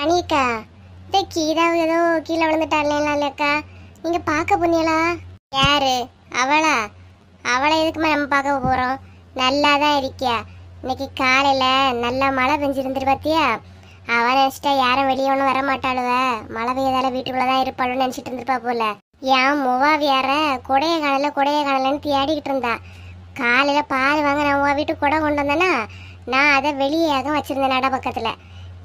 அனியக்கா, இந்த கீதா ஏதோ கீழே விழுந்துட்டாள்லக்கா, நீங்க பார்க்க போனீங்களா? யாரு? அவளா? அவளை எதுக்குமா நம்ம பார்க்க போறோம்? நல்லா தான் இருக்கியா? இன்னைக்கு காலையில நல்லா மழை பெஞ்சிருந்துட்டு பார்த்தியா? அவன் நினைச்சிட்டா யாரும் வெளியே ஒன்றும் வர மாட்டாளுவ, மழை பெய்யதால வீட்டுக்குள்ளதான் இருப்பாளுன்னு நினைச்சிட்டு இருந்திருப்பா போல. என் முவா வேற கொடைய காணலன்னு தேடிக்கிட்டு இருந்தா. காலையில பால் வாங்க நான் உன் வீட்டுக்கு கொடை கொண்டு வந்தேன்னா நான் அதை வெளியேதான் வச்சிருந்தேன் நட பக்கத்துல.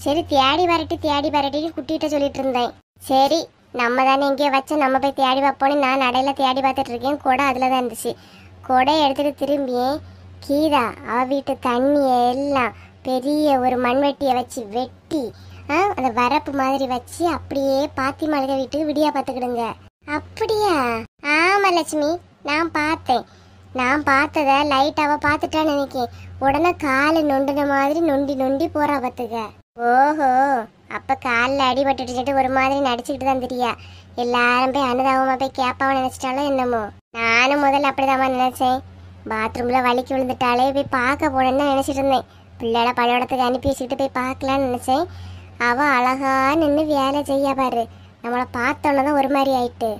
சரி தேடி வரட்டின்னு குட்டிகிட்ட சொல்லிட்டு இருந்தேன். சரி நம்ம தானே இங்கே வச்ச, நம்ம போய் தேடி வைப்போன்னு நான் நடையில தேடி பார்த்துட்டு இருக்கேன். கொடை அதில் தான் இருந்துச்சு. கொடையை எடுத்துட்டு திரும்பியே கீதா அவ வீட்டு தண்ணியை எல்லாம் பெரிய ஒரு மண்வெட்டியை வச்சு வெட்டி அந்த வரப்பு மாதிரி வச்சு அப்படியே பாத்தி மளிகை வீட்டுக்கு விடியா பார்த்துக்கிடுங்க. அப்படியா? ஆமா லட்சுமி, நான் பார்த்தேன். நான் பார்த்தத லைட்டாவ பார்த்துட்டான்னு நினைக்கேன். உடனே காலை நொண்டுன மாதிரி நொண்டி போறா பார்த்துக்க. ஓஹோ, அப்ப காலில் அடிபட்டுட்டு ஒரு மாதிரி நடிச்சுக்கிட்டு தான் தெரியா. எல்லாரும் போய் அனுதாபமா போய் கேப்பாவ நினைச்சிட்டாலும் என்னமோ. நானும் முதல்ல அப்படிதான் நினைச்சேன். பாத்ரூம்ல வலிக்கு விழுந்துட்டாலே போய் பார்க்க போனேன்னு நினைச்சிட்டு இருந்தேன். பிள்ளைல பள்ளியோடத்துக்கு அனுப்பி வச்சுக்கிட்டு போய் பார்க்கலான்னு நினைச்சேன். அவ அழகா நின்று வேலை செய்ய பாரு. நம்மளை பார்த்தோன்னதான் ஒரு மாதிரி ஆயிட்டு.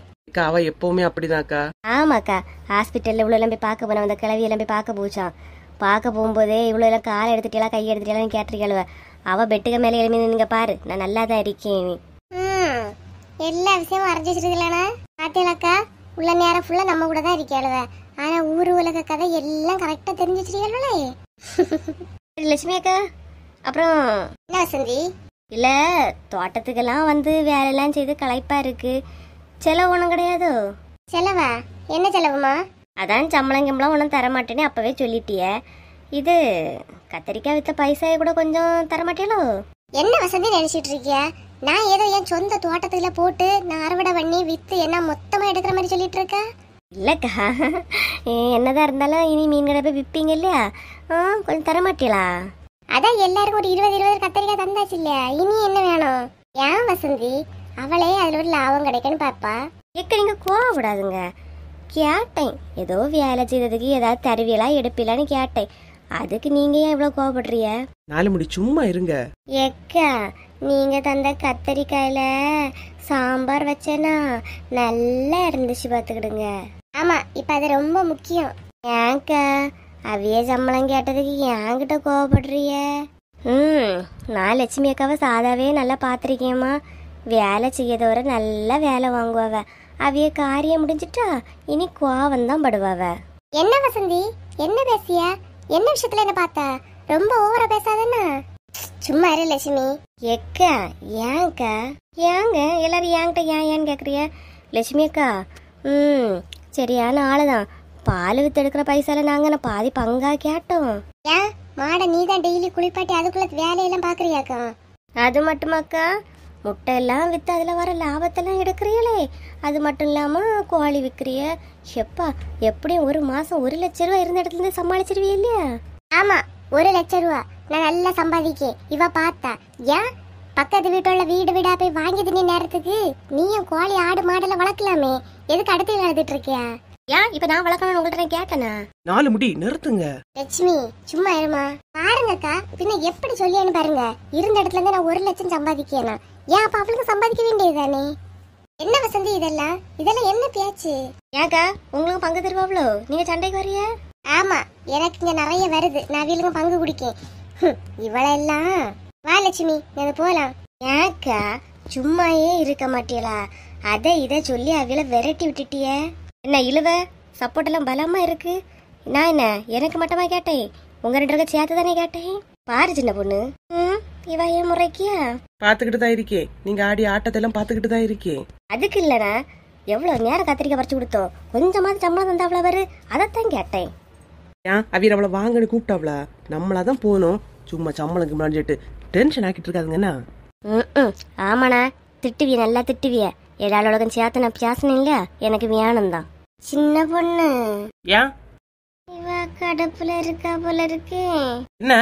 அவ எப்பவுமே அப்படிதான்க்கா. ஆமாக்கா, ஹாஸ்பிட்டல்ல இவ்வளவு எல்லாம் போய் பார்க்க போன அந்த கிளவி எல்லாம் போய் பார்க்க போச்சான். பார்க்க போகும்போதே இவ்வளவு எல்லாம் காலை எடுத்துட்டா கை எடுத்துட்டாலும் கேட்டிருக்கழுவ. அவ பெட்டுக்க மேலே எழுமி நீங்க பாரு, நான் நல்லா தான் இருக்கேன். எல்லா விஷயமும் அரைஞ்சி வச்சிருக்கலனா பாத்தீங்களாக்கா? உள்ள நேரம் ஃபுல்லா நம்ம கூட தான் இருக்கழுவ. ஆனா ஊரு உலக கதை எல்லாம் கரெக்டா தெரிஞ்சு வச்சிருக்கே. லட்சுமி அக்கா, அப்புறம் என்ன வசந்தி? இல்ல தோட்டத்துக்கெல்லாம் வந்து வேலையெல்லாம் செய்து களைப்பா இருக்கு. செலவு ஒன்றும் கிடையாதோ? செலவா? என்ன செலவுமா? அதான் சம்பளம் ஒன்றும் தரமாட்டேன்னு அப்பவே சொல்லிட்டிய. இது கத்திரிக்காய் வித்த பைசாயை கூட கொஞ்சம் தரமாட்டேலோ? என்ன வசந்தி நினைச்சிட்டு இருக்கியா? நான் ஏதோ என் சொந்த தோட்டத்துல போட்டு நான் அறுவடை பண்ணி வித்து என்ன மொத்தமா எடுக்கிற மாதிரி சொல்லிட்டு இருக்க? இல்லக்கா, என்னதான் இருந்தாலும் இனி மீன் கடை போய் விற்பீங்க இல்லையா, கொஞ்சம் தரமாட்டீங்களா? அதான் எல்லாருக்கும் ஒரு 20 கத்திரிக்காய் தந்தாச்சு இல்லையா, இனி என்ன வேணும்? ஏன் வசந்தி, அவளே அதுல ஒரு லாபம் கிடைக்குன்னு பாப்பா. எக்க நீங்க கோவப்படாதுங்க, கேட்டேன். ஏதோ வேலை செய்ததுக்கு ஏதாவது தருவியலா எடுப்பீங்களான்னு கேட்டேன். அதுக்கு நீங்க ஏன் இவ்வளவு கோவப்படுறிய? நாலு முடி சும்மா இருங்க. எக்கா, நீங்க தந்த கத்திரிக்காயில சாம்பார் வச்சேனா நல்லா இருந்துச்சு பாத்துக்கிடுங்க. ஆமா, இப்ப அது ரொம்ப முக்கியம். ஏங்கா அவைய சம்பளம் கேட்டதுக்கு என்கிட்ட கோவப்படுறிய? நான் லட்சுமி அக்காவை சாதாவே நல்லா பாத்திருக்கேம்மா. வேலை செய்யதோட நல்லா வேலை வாங்குவாவ. அவைய காரியம் முடிஞ்சிட்டா இனி கோவம் தான் படுவாவ. என்ன வசந்தி, என்ன பேசிய? என்ன விஷயத்துல என்ன பார்த்தா? ரொம்ப ஓவரா பேசாதன்னா. சும்மா இரு லட்சுமி. எக்கா ஏங்கா ஏங்க எல்லாரும் ஏன்கிட்ட ஏன்னு கேக்குறிய? லட்சுமி அக்கா சரியான ஆளுதான். பால் வித்து எடுக்கிற பைசால நாங்க பாதி பங்கா கேட்டோம். ஏன் மாட நீதான் டெய்லி குளிப்பாட்டி அதுக்குள்ள வேலையெல்லாம் பாக்குறியாக்கா? அது மட்டுமாக்கா, முட்டை எல்லாம் வித்து அதுல வர லாபத்தெல்லாம் எடுக்கிறீங்களே, அது மட்டும் இல்லாம கோழி விற்கிறிய. எப்பா எப்படியும் ஒரு மாசம் 1 லட்சம் ரூபாய் இருந்த இடத்துல இருந்து சமாளிச்சிருவிய இல்லையா? ஆமா, 1 லட்சம் ரூபா நான் நல்லா சம்பாதிக்கேன். இவ பார்த்தா ஏன் பக்கத்து வீட்டுள்ள வீடா போய் வாங்கி தின நேரத்துக்கு நீயும் கோழி ஆடு மாடெல்லாம் வளர்க்கலாமே, எதுக்கு அடுத்து வளர்த்துட்டு இருக்கியா? ஏன் இப்ப நான் வளர்க்கணும்னு உங்கள்ட்ட கேட்டேனா? நாலு முடி நிறுத்துங்க. லட்சுமி சும்மா இருமா. பாருங்கக்கா, பின்ன எப்படி சொல்லியான்னு பாருங்க. இருந்த இடத்துல இருந்து நான் 1 லட்சம் சம்பாதிக்கேனா? ஏன் அப்ப அவளுக்கு சம்பாதிக்க வேண்டியதுதானே? என்ன வசந்தி இதெல்லாம் என்ன பேச்சு? ஏக்கா உங்களுக்கு பங்கு தருவாங்களோ? நீங்க சண்டைக்கு வரிய? ஆமா, எனக்கு இங்க நிறைய வருது, நான் வீலுங்க பங்கு குடிக்கேன். இவளெல்லாம் வா லட்சுமி, நான் போலாம். ஏக்கா சும்மாயே இருக்க மாட்டீங்களா? அதை இதை சொல்லி அவளை விரட்டி விட்டுட்டிய. என்ன இழுவ சப்போர்ட் எல்லாம் பலமா இருக்கு. நான் என்ன எனக்கு மட்டுமா கேட்டேன்? உங்க 2 பேருக்கு சேர்த்து தானே கேட்டேன். பாரு சின்ன பொண்ணு, இவ ஏன் முறைக்கியா? பாத்துக்கிட்டு தான் இருக்கேன். நீங்க ஆடி ஆட்டத்தெல்லாம் பாத்துக்கிட்டு தான் இருக்கேன். அதுக்கு இல்லனா எவ்வளவு நேரம் கத்திரிக்காய் பறிச்சு கொடுத்தோம், கொஞ்சமாவது சம்பளம் தந்தாவளா வரு, அதைத்தான் கேட்டேன். ஏன் அவிய அவளை வாங்கன்னு கூப்பிட்டாவளா? நம்மளாதான் போனோம். சும்மா சம்பளம் கிம்பளான்னு டென்ஷன் ஆக்கிட்டு இருக்காதுங்கண்ணா. ஆமாண்ணா, திட்டுவிய நல்லா திட்டுவிய. எல்லாரோட சேர்த்து நான் பேசணும் இல்ல, எனக்கு வேணும் தான். சின்ன பொண்ணு ஏன் இவ கடுப்புல இருக்கா போல இருக்கு. என்ன?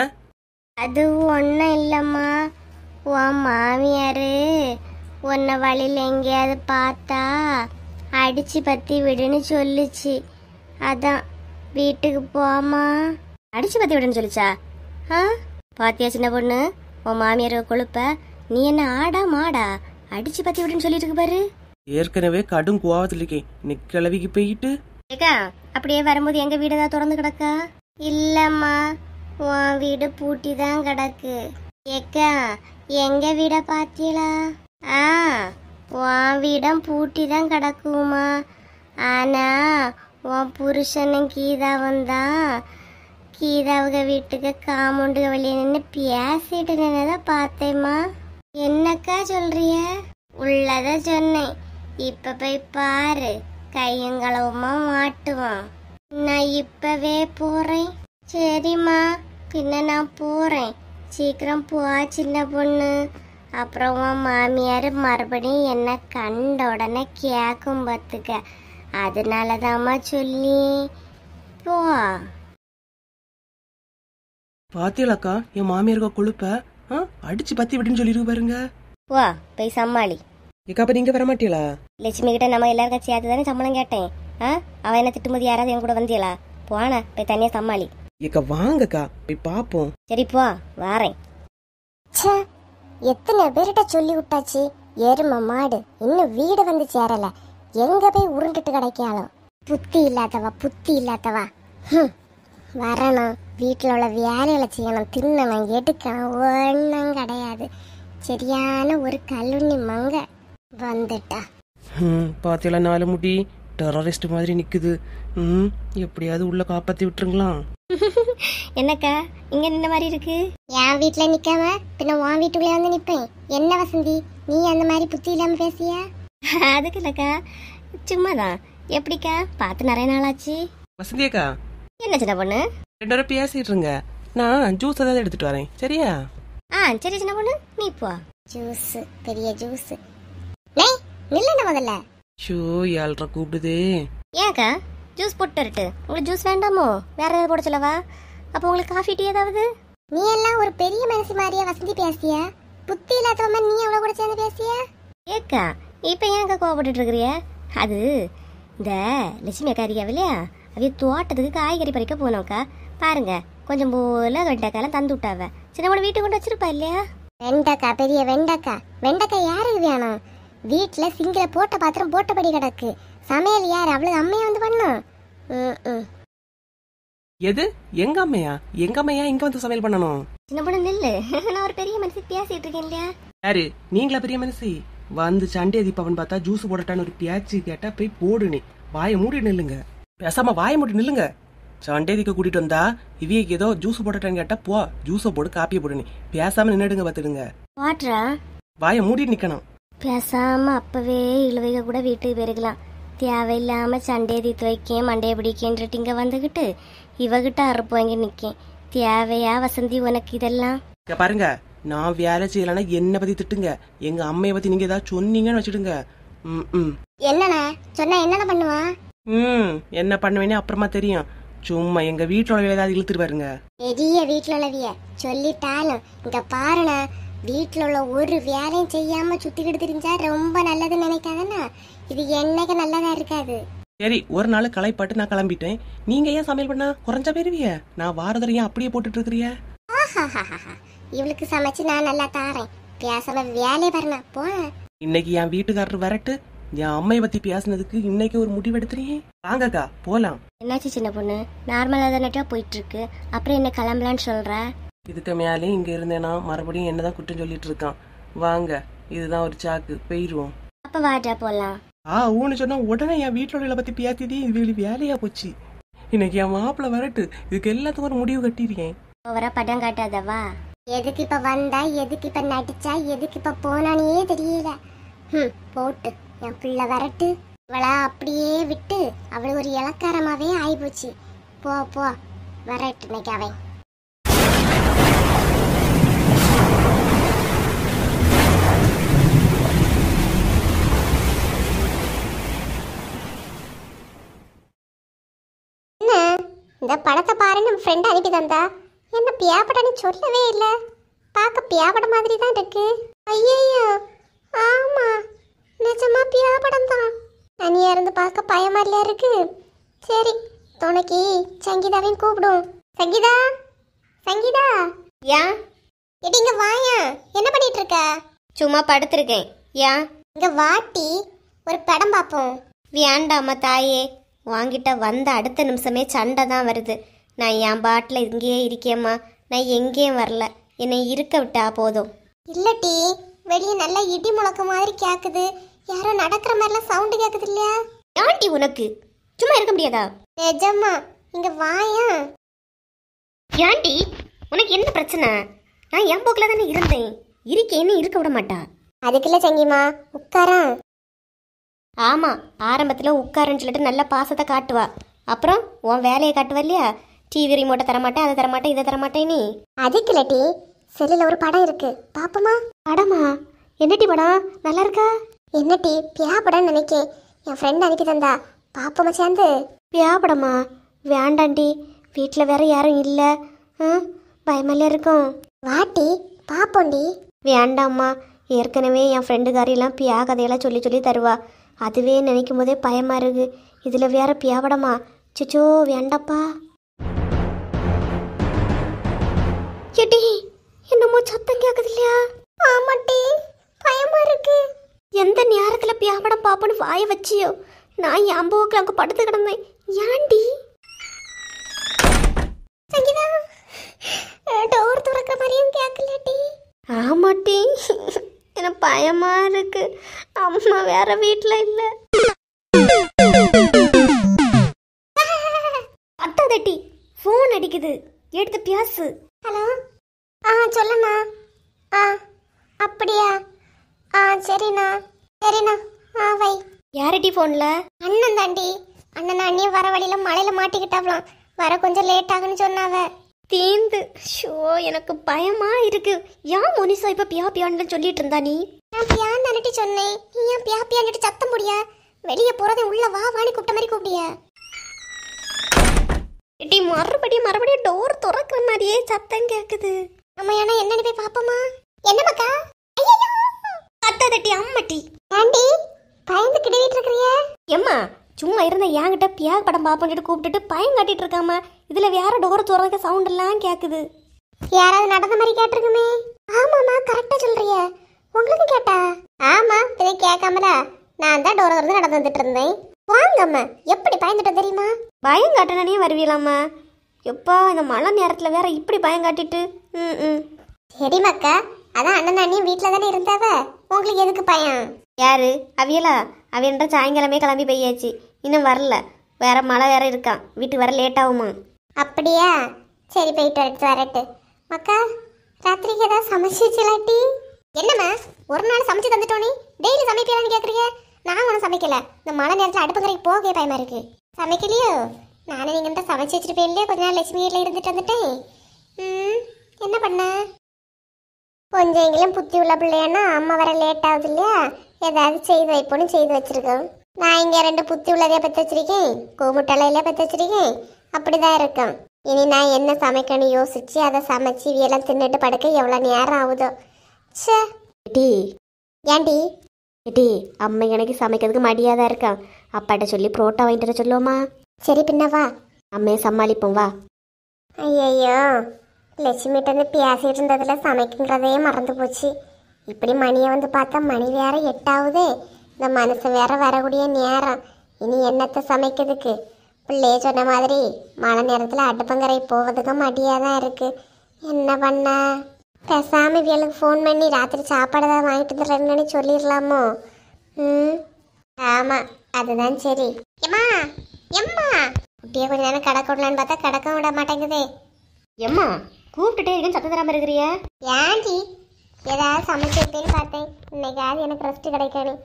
அது ஒன்னும் இல்லம்மா, உன் மாமியாரு உன்னை வழியில எங்கேயாவது பார்த்தா அடிச்சு பத்தி விடுன்னு சொல்லுச்சு. அதான் வீட்டுக்கு போமா. அடிச்சு பத்தி விடுன்னு சொல்லிச்சா? பாத்தியா சின்ன பொண்ணு, உன் மாமியார் கொழுப்ப நீ என்ன ஆடா மாடா அடிச்சு பத்தி விடுன்னு சொல்லிட்டு இருக்கு பாரு. ஏற்கனவே கடும் கோவத்தில் இருக்கேன், இன்னைக்கு கிளவிக்கு போயிட்டு. ஏக்கா அப்படியே வரும்போது எங்க வீடு ஏதாவது திறந்து கிடக்கா? இல்லம்மா, உன் வீடு பூட்டி தான் கிடக்கு. ஏக்கா, எங்க வீட பாத்தீங்களா? உன் வீடம் பூட்டி தான் கிடக்குமா. ஆனா உன் புருஷனும் கீதாவும் தான் கீதாவுக வீட்டுக்கு காமௌண்டுக வெளியே நின்று பேசிட்டு நின்னதை பார்த்தேம்மா. என்னக்கா சொல்றிய? உள்ளத சொன்னேன். இப்ப போய் பாரு, கையங்களவுமா மாட்டுவான். நான் இப்பவே போறேன். சரிம்மா, பின்ன நான் போறேன். சீக்கிரம் போ சின்ன பொண்ணு. அப்புறம் உன் மாமியார் மறுபடியும் என்ன கண்ட உடனே கேட்கும் பார்த்துக்க. அதனாலதாம்மா சொல்லி போ. பாத்தியலாக்கா என் மாமியாருக்கா கொழுப்ப அடிச்சு பத்தி விடுன்னு சொல்லிருக்கு பாருங்க. வா போய் சமாளி. ஏக்கா அப்ப நீங்க வர மாட்டீங்களா? லட்சுமி கிட்ட நம்ம எல்லாருக்கும் சேர்த்து தானே சம்பளம் கேட்டேன். அவ என்ன திட்டும்போது யாராவது என் கூட வந்தியலா? போன போய் தனியா சமாளி. ஏக்கா வாங்கக்கா போய் பாப்போம். சரி போ, வாரேன். ச்சே, எத்தனை பேர்கிட்ட சொல்லி விட்டாச்சு. எரும மாடு இன்னும் வீடு வந்து சேரல. எங்க போய் உருண்டுட்டு கிடைக்காலும். புத்தி இல்லாதவா. வரணும், வீட்டில் உள்ள வேலைகளை செய்யணும், தின்னணும், எடுக்கணும், ஒன்றும் கிடையாது. சரியான ஒரு கல்லுண்ணி மங்க வந்துட்டா. பாத்தியலா நாலு முடி டெரரிஸ்ட் மாதிரி நிக்குது. எப்படியாவது உள்ள காப்பாத்தி விட்டுருங்களாம். என்னக்கா இங்க நின்ன மாதிரி இருக்கு? என் வீட்டுல நிக்காம பின்ன உன் வீட்டுக்குள்ளே வந்து நிப்பேன். என்ன வசந்தி, நீ அந்த மாதிரி புத்தி இல்லாம பேசியா? அதுக்கு இல்லக்கா, சும்மாதான். எப்படிக்கா பார்த்து நிறைய நாள் ஆச்சு. வசந்தி அக்கா, என்ன சின்ன பொண்ணு? 2 பேரும் பேசிட்டு இருங்க, நான் ஜூஸ் ஏதாவது எடுத்துட்டு வரேன். சரியா? சரி சின்ன பொண்ணு, நீ போ. ஜூஸ், பெரிய ஜூஸ். நில்லுன முதல்ல. ஷோ யாழ்ற கூப்பிடுதே. ஏன்க்கா ஜூஸ் போட்டு வரட்டு? உங்களுக்கு ஜூஸ் வேண்டாமோ? வேற ஏதாவது போட சொல்லவா? அப்போ உங்களுக்கு காஃபி டீ ஏதாவது? நீ எல்லாம் ஒரு பெரிய மனசு மாதிரியா வசந்தி பேசிய? புத்தி இல்லாதவ நீ எவ்வளவு கூட சேர்ந்து பேசிய? ஏக்கா இப்ப ஏன்க்கா கோவப்பட்டு இருக்கிறிய? அது இந்த லட்சுமி அக்கா இருக்கியா இல்லையா, அவைய தோட்டத்துக்கு காய்கறி பறிக்க போனோம்க்கா. பாருங்க கொஞ்சம் போல வெண்டைக்காயெல்லாம் தந்து விட்டாவ. சின்ன பொண்ணு வீட்டுக்கு கொண்டு வச்சிருப்பா இல்லையா? வெண்டைக்காய், பெரிய வெண்டைக்காய் யாருக்கு வேணும்? வீட்டுல சிங்கில போட்ட பாத்திரம் போட்டபடி கிடக்கு. சமையல் யாரு? அவளுக்கு அம்மையா வந்து பண்ணும். எது எங்க அம்மையா? எங்க அம்மையா இங்க வந்து சமையல் பண்ணணும்? சின்ன பொண்ணு நில்லு, நான் ஒரு பெரிய மனுஷி பேசிட்டு இருக்கேன் இல்லையா? யாரு நீங்களா பெரிய மனசு? வந்து சண்டே தீபாவன் பார்த்தா ஜூஸ் போடட்டான்னு ஒரு பேச்சு கேட்டா போய் போடுனே. வாயை மூடி நில்லுங்க, பேசாம வாயை மூடி நில்லுங்க. சண்டே தீக்க கூட்டிட்டு வந்தா இவியக்கு ஏதோ ஜூஸ் போடட்டான்னு கேட்டா போ ஜூஸை போடு, காப்பியை போடுனே. பேசாம நின்னுடுங்க பாத்துடுங்க. வாட்ரா வாயை மூடி நிக்கணும். பேசாம அப்பவே இழுவைக கூட வீட்டுக்கு போயிருக்கலாம். தேவையில்லாம சண்டையை தீத்து வைக்கேன் மண்டையை பிடிக்கேன்ட்டு இங்க வந்துகிட்டு இவகிட்ட அறுப்பு வாங்கி நிக்கேன். தேவையா வசந்தி உனக்கு இதெல்லாம்? பாருங்க, நான் வேலை செய்யலன்னா என்ன பத்தி திட்டுங்க. எங்க அம்மைய பத்தி நீங்க ஏதாவது சொன்னீங்கன்னு வச்சுடுங்க. என்னண்ணா சொன்னா என்ன பண்ணுவா? என்ன பண்ணுவேன்னு அப்புறமா தெரியும். சும்மா எங்க வீட்டுல உள்ள ஏதாவது இழுத்துட்டு பாருங்க. பெரிய வீட்டுல உள்ளவிய சொல்லிட்டாலும் இங்க பாருண்ணா, வீட்டுல உள்ள ஒரு வேலையும் செய்யாம சுத்திக்கிட்டு தெரிஞ்சா ரொம்ப நல்லதுன்னு நினைக்காதண்ணா. இது என்னைக்கு நல்லதா இருக்காது. சரி, ஒரு நாள் களைப்பாட்டு நான் கிளம்பிட்டேன். நீங்க ஏன் சமையல் பண்ணா குறைஞ்சா போயிருவிய? நான் வாரதரை ஏன் அப்படியே போட்டுட்டு இருக்கிறிய? இவளுக்கு சமைச்சு நான் நல்லா தாரேன். பேசாம வேலையை பாருண்ணா போ. இன்னைக்கு என் வீட்டுக்காரர் வரட்டு, என் அம்மைய பத்தி பேசினதுக்கு இன்னைக்கு ஒரு முடிவு எடுத்துறீங்க. வாங்கக்கா போலாம். என்னாச்சு சின்ன பொண்ணு? நார்மலா தானே போயிட்டு இருக்கு, அப்புறம் என்ன கிளம்பலான்னு சொல்ற? இதுக்கு மேலே இங்க இருந்தேனா மறுபடியும் என்னதான் குற்றம் சொல்லிட்டு இருக்கான். வாங்க, இதுதான் ஒரு சாக்கு, போயிருவோம். அப்ப வாட்டா போலாம். ஊன்னு சொன்னா உடனே என் வீட்டுல பத்தி பேசியதே இது வேலையா போச்சு. இன்னைக்கு என் மாப்பிள்ள வரட்டு, இதுக்கு எல்லாத்துக்கும் ஒரு முடிவு கட்டிருக்கேன். ஓவரா படம் காட்டாதவா? எதுக்கு இப்ப வந்தா, எதுக்கு இப்ப நடிச்சா, எதுக்கு இப்ப போனானே தெரியல. போட்டு என் பிள்ளை வரட்டு. இவளா அப்படியே விட்டு அவளுக்கு ஒரு இலக்காரமாவே ஆயிப்போச்சு. போ போ வரட்டு இன்னைக்கு அவன். இந்த படத்தை பாரு, நம்ம ஃப்ரெண்ட் அனுப்பி தந்தா. என்ன பியாபடன்னு சொல்லவே இல்லை. பார்க்க பியாபட மாதிரி தான் இருக்கு. ஐயோ ஆமா, நிஜமா பியாபடம் தான். தனியா இருந்து பார்க்க பயமா இல்லையா இருக்கு. சரி, துணைக்கு சங்கீதாவையும் கூப்பிடும். சங்கீதா, சங்கீதா, ஏன் எடிங்க வாயா, என்ன பண்ணிட்டு இருக்க? சும்மா படுத்திருக்கேன். ஏன்? இங்க வாட்டி ஒரு படம் பார்ப்போம். வேண்டாம்மா தாயே, வாங்கிட்ட வந்த அடுத்த நிமிஷமே சண்டை தான் வருது. நான் என் பாட்டில் இங்கேயே இருக்கேம்மா, நான் எங்கேயும் வரல, என்னை இருக்க விட்டா போதும். இல்லட்டி வெளியே நல்லா இடி முழக்க மாதிரி கேக்குது, யாரோ நடக்கிற மாதிரிலாம் சவுண்டு கேக்குது இல்லையா? ஏன்டி உனக்கு சும்மா இருக்க முடியாதா? நிஜமா இங்க வாயா. ஏன்டி உனக்கு என்ன பிரச்சனை? நான் என் போக்கில் தானே இருந்தேன், இருக்கேன்னு இருக்க விட மாட்டா. அதுக்குள்ள சங்கிமா உட்காரா. ஆமாம், ஆரம்பத்தில் உட்காருன்னு சொல்லிட்டு நல்ல பாசத்தை காட்டுவா, அப்புறம் உன் வேலையை காட்டுவா இல்லையா? டிவி ரிமோட்டை தரமாட்டேன், அதை தரமாட்டேன், இதை தரமாட்டேன். நீ அதுக்கு இல்லட்டி செல்லுல ஒரு படம் இருக்கு, பாப்போமா? படமா? என்னடி படம்? நல்லா இருக்கா? என்னட்டி பியா படம் நினைக்கேன், என் ஃப்ரெண்ட் அனுப்பி தந்தா, பாப்போமா சேர்ந்து? பியா படமா? வேண்டாண்டி, வீட்டில் வேற யாரும் இல்லை, பயமெல்லாம் இருக்கும். வாட்டி பாப்போண்டி. வேண்டாம்மா, ஏற்கனவே என் ஃப்ரெண்டுக்காரியெல்லாம் பியா கதையெல்லாம் சொல்லி சொல்லி தருவா, அதுவே நினைக்கும் போதே பயமா இருக்கு. இதில் வேற பியா படமா? சிச்சோ வேண்டாப்பா. எடி என்னமோ சத்தம் கேட்குது இல்லையா? ஆமாட்டி பயமா இருக்கு. எந்த நேரத்தில் பியா படம் பாப்போன்னு வாய வச்சியோ, நான் என் போக்கில் அங்கே படுத்து கிடந்தேன். ஏன்டி? சங்கீதா டோர் துறக்கிற மாதிரியும் கேட்கலட்டி. ஆமாட்டி, எனக்கு பயமா இருக்கு. அம்மா வேற வீட்டில் இல்லை. அத்தாதட்டி ஃபோன் அடிக்குது, எடுத்து பேசு. ஹலோ, சொல்லுண்ணா. அப்படியா? சரிண்ணா சரிண்ணா. வை. யாரடி ஃபோனில்? அண்ணன் தாண்டி. அண்ணன் அண்ணியும் வர வழியில மழையில மாட்டிக்கிட்டாவலாம், வர கொஞ்சம் லேட் ஆகுன்னு சொன்னாவ. தீந்து ஷோ, எனக்கு பயமா இருக்கு. ஏன் முனிசா இப்ப பியா பியான்னு சொல்லிட்டு இருந்தா? நீ நான் பியான்னு நினைட்டு சொன்னேன், நீ ஏன் பியா பியான்னு சத்தம் முடியா? வெளியே போறதை உள்ள வா வாணி கூப்பிட்ட மாதிரி கூப்பிடியா? எட்டி மறுபடியும் டோர் திறக்கிற மாதிரியே சத்தம் கேக்குது. நம்ம ஏன்னா என்னன்னு போய் பாப்போமா? என்ன மக்கா? அத்தாதட்டி அம்மட்டி. ஆண்டி பயந்து கிடவிட்டு இருக்கிறிய? எம்மா சும்மா இருந்த என்கிட்ட பியா படம் பாப்போன்னு கூப்பிட்டுட்டு பயம் காட்டிட்டு இருக்காம, இதுல வேற டோர் திறக்க சவுண்ட் எல்லாம் கேக்குது. யாராவது நடந்த மாதிரி கேட்டிருக்குமே. ஆமாமா கரெக்டா சொல்றிய. உங்களுக்கு கேட்டா? ஆமா இதை கேட்காமலா நான் தான் டோர் திறந்து நடந்து வந்துட்டு இருந்தேன். வாங்கம்மா, எப்படி பயந்துட்ட தெரியுமா? பயம் காட்டினே வருவீலாமா? எப்பா இந்த மழை நேரத்துல வேற இப்படி பயம் காட்டிட்டு. சரி மக்கா, அதான் அண்ணன் அண்ணியும் வீட்டுல தானே இருந்தாவ, உங்களுக்கு எதுக்கு பயம்? யாரு அவியலா? அவியன்ற சாயங்காலமே கிளம்பி போயாச்சு, இன்னும் வரல. வேற மழை வேற இருக்கான், வீட்டுக்கு வர லேட் ஆகுமா? அப்படியா? சரி போயிட்டு வரட்டு. மக்கா ராத்திரிக்கு ஏதாவது சமைச்சு வச்சலாட்டி? என்னம்மா ஒரு நாள் சமைச்சு தந்துட்டோனே டெய்லி சமைக்கலான்னு கேக்குறீங்க? நான் ஒன்றும் சமைக்கல, இந்த மழை நேரத்தில் அடுப்பு கரைக்கு போகவே பயமா இருக்கு. சமைக்கலையோ? நானும் நீங்க சமைச்சு வச்சிருப்பேன் இல்லையா, கொஞ்ச நாள் லட்சுமி வீட்டில் இருந்துட்டு வந்துட்டேன். என்ன பண்ண? கொஞ்சம் எங்கேயும் புத்தி உள்ள பிள்ளையானா அம்மா வர லேட் ஆகுது இல்லையா, ஏதாவது செய்து வைப்போன்னு செய்து வச்சிருக்கோம். நான் இங்கே 2 புத்தி உள்ளதையா பற்ற வச்சிருக்கேன், கூமுட்டலையில பற்ற வச்சிருக்கேன். அப்படிதான் இருக்கும். இனி நான் என்ன சமைக்கணும் யோசிச்சு அதை சமைச்சு இவையெல்லாம் தின்னுட்டு படுக்க எவ்வளோ நேரம் ஆகுதோ. சே எட்டி ஏண்டி? எட்டி அம்மா எனக்கு சமைக்கிறதுக்கு மடியாதான் இருக்கான், அப்பாட்ட சொல்லி புரோட்டா வாங்கிட்டு வர சொல்லுவோமா? சரி பின்னவா, அம்மையை சமாளிப்போம் வா. ஐயோ லட்சுமிகிட்ட வந்து பேசிட்டு இருந்ததுல சமைக்குங்கிறதே மறந்து போச்சு. இப்படி மணியை வந்து பார்த்தா மணி வேற 8 ஆகுதே. இந்த மனுஷன் வேற வரக்கூடிய நேரம், இனி என்னத்தை சமைக்கிறதுக்கு? பிள்ளைய சொன்ன மாதிரி மழை நேரத்தில் அடுப்பங்கரை போவதுக்கு மடியாதான் இருக்கு. என்ன பண்ண? பேசாம இவளுக்கு ஃபோன் பண்ணி ராத்திரி சாப்பாடு தான் வாங்கிட்டு வந்துடுறேன்னு சொல்லிடலாமோ? ஆமாம் அதுதான் சரி. எம்மா எம்மா அப்படியே கொஞ்ச நேரம் கடக்க பார்த்தா கடக்க விட மாட்டேங்குதே. எம்மா கூப்பிட்டுட்டே இருக்கேன்னு சத்தம் தராம இருக்கிறிய? ஏன்டி ஏதாவது சமைச்சு வைப்பேன்னு பார்த்தேன், இன்னைக்காவது எனக்கு ரெஸ்ட் கிடைக்கணும்.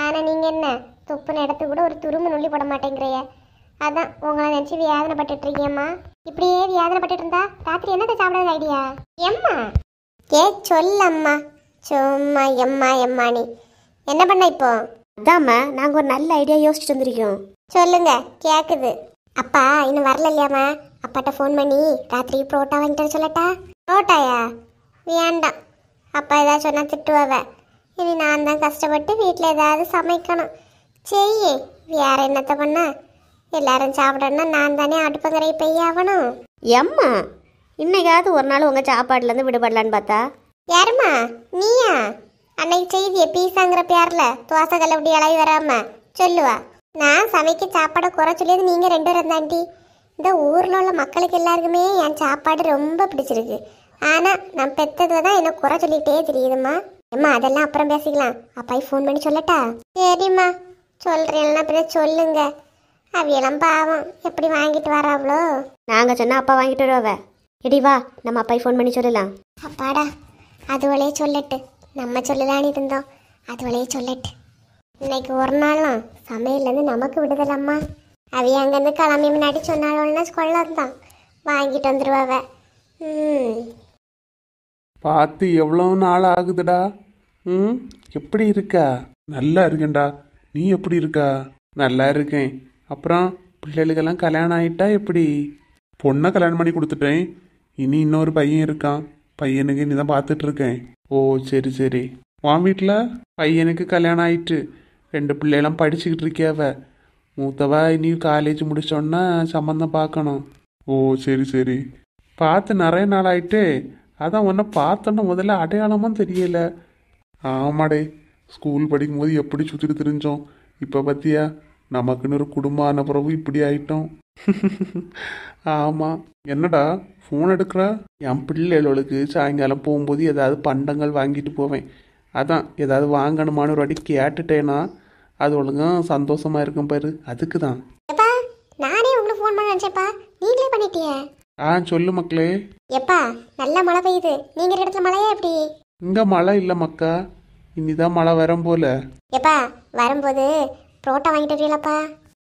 ஆனால் நீங்கள் என்ன துப்புன இடத்து கூட ஒரு துரும்பு நுள்ளி போட மாட்டேங்கிறிய. அதான் உங்களை நினச்சி வியாதனைப்பட்டு இருக்கேம்மா. இப்படியே வியாதனைப்பட்டு இருந்தா ராத்திரி என்னத்தை சாப்பிடாத ஐடியா? எம்மா சொல்லம்மா, சும்மா எம்மா எம்மா. நீ என்ன பண்ண இப்போ? அதாம்மா நாங்கள் ஒரு நல்ல ஐடியா யோசிச்சுட்டு வந்திருக்கோம். சொல்லுங்க கேட்குது. அப்பா இன்னும் வரல இல்லையாம்மா? அப்பாட்ட ஃபோன் பண்ணி ராத்திரி புரோட்டா வாங்கிட்டு சொல்லட்டா? புரோட்டாயா? வேண்டாம், அப்பா ஏதாவது சொன்னால் திட்டுவாவ. இனி நான் தான் கஷ்டப்பட்டு வீட்டில் ஏதாவது சமைக்கணும். செய்யி, வேற என்னத்த பண்ண? எல்லாரும் சாப்பிடணும்னா நான் தானே அடுப்பங்கரை பெய்யாகணும். எம்மா இன்னைக்காவது ஒரு நாள் உங்கள் சாப்பாடுலேருந்து விடுபடலான்னு பார்த்தா? யாரும்மா? நீயா? அன்னைக்கு செய்தியை பீஸாங்கிற பேர்ல தோசை கல்ல அப்படி இளவி வராம சொல்லுவா. நான் சமைக்க சாப்பாடை குறை சொல்லியது நீங்க 2 பேரும் தாண்டி. இந்த ஊர்ல உள்ள மக்களுக்கு எல்லாருக்குமே என் சாப்பாடு ரொம்ப பிடிச்சிருக்கு. ஆனா நான் பெத்ததுல தான் என்ன குறை சொல்லிட்டே தெரியுதுமா. அம்மா அதெல்லாம் அப்புறம் பேசிக்கலாம். அப்பாய் ஃபோன் பண்ணி சொல்லட்டா? சரிம்மா சொல்றேன்னா பின்ன சொல்லுங்க. அவையெல்லாம் பாவம் எப்படி வாங்கிட்டு வராவளோ. நாங்க சொன்னா அப்பா வாங்கிட்டு வருவாவ. எடி வா நம்ம அப்பாய் ஃபோன் பண்ணி சொல்லலாம். அப்பாடா அதுவளே சொல்லட்டு. நம்ம சொல்லலான்னு இருந்தோம், அதுவளே சொல்லட்டு. இன்னைக்கு ஒரு நாளும் சமையல்லேருந்து நமக்கு விடுதலம்மா. அவைய அங்கேருந்து கிளம்பி முன்னாடி சொன்னாலும் கொள்ளம் தான் வாங்கிட்டு வந்துடுவாவ. பார்த்து எவ்வளோ நாள் ஆகுதுடா. எப்படி இருக்கா? நல்லா இருக்கேன்டா. நீ எப்படி இருக்கா? நல்லா இருக்கேன். அப்புறம் பிள்ளைகளுக்கெல்லாம் கல்யாணம் ஆகிட்டா எப்படி? பொண்ணை கல்யாணம் பண்ணி கொடுத்துட்டேன். இனி இன்னொரு பையன் இருக்கான். பையனுக்கு இனி தான் பார்த்துட்டு இருக்கேன். ஓ சரி சரி. உன் வீட்டில் பையனுக்கு கல்யாணம் ஆயிட்டு 2 பிள்ளைலாம் படிச்சுக்கிட்டு இருக்கியாவ. மூத்தவா இனி காலேஜ் முடிச்சோன்னா சம்மந்தம் பார்க்கணும். ஓ சரி சரி. பார்த்து நிறைய நாள் ஆயிட்டு. அதான் உன்னை பார்த்தோன்னா முதல்ல அடையாளமும் தெரியல. ஆமாடே, ஸ்கூல் படிக்கும்போது எப்படி சுற்றிட்டு தெரிஞ்சோம். இப்போ பார்த்தியா நமக்குன்னு ஒரு குடும்பம் ஆன பிறகு இப்படி ஆயிட்டோம். ஆமாம். என்னடா ஃபோன் எடுக்கிறா? என் பிள்ளைகளுக்கு சாயங்காலம் போகும்போது ஏதாவது பண்டங்கள் வாங்கிட்டு போவேன். அதான் ஏதாவது வாங்கணுமான்னு ஒரு வாட்டி கேட்டுட்டேன்னா அது ஒழுங்கும் சந்தோஷமா இருக்கும் பாரு. அதுக்கு தான். எப்பா நானே உங்களுக்கு ஃபோன் பண்ண நினச்சேப்பா, நீங்களே பண்ணிட்டிய. சொல்லு மக்களே. எப்பா நல்ல மழை பெய்யுது. நீங்க இடத்துல மழையா எப்படி? இங்கே மழை இல்லை மக்கா, இனிதான் மழை வரும் போல. எப்பா வரும்போது புரோட்டா வாங்கிட்டு வரீங்களப்பா?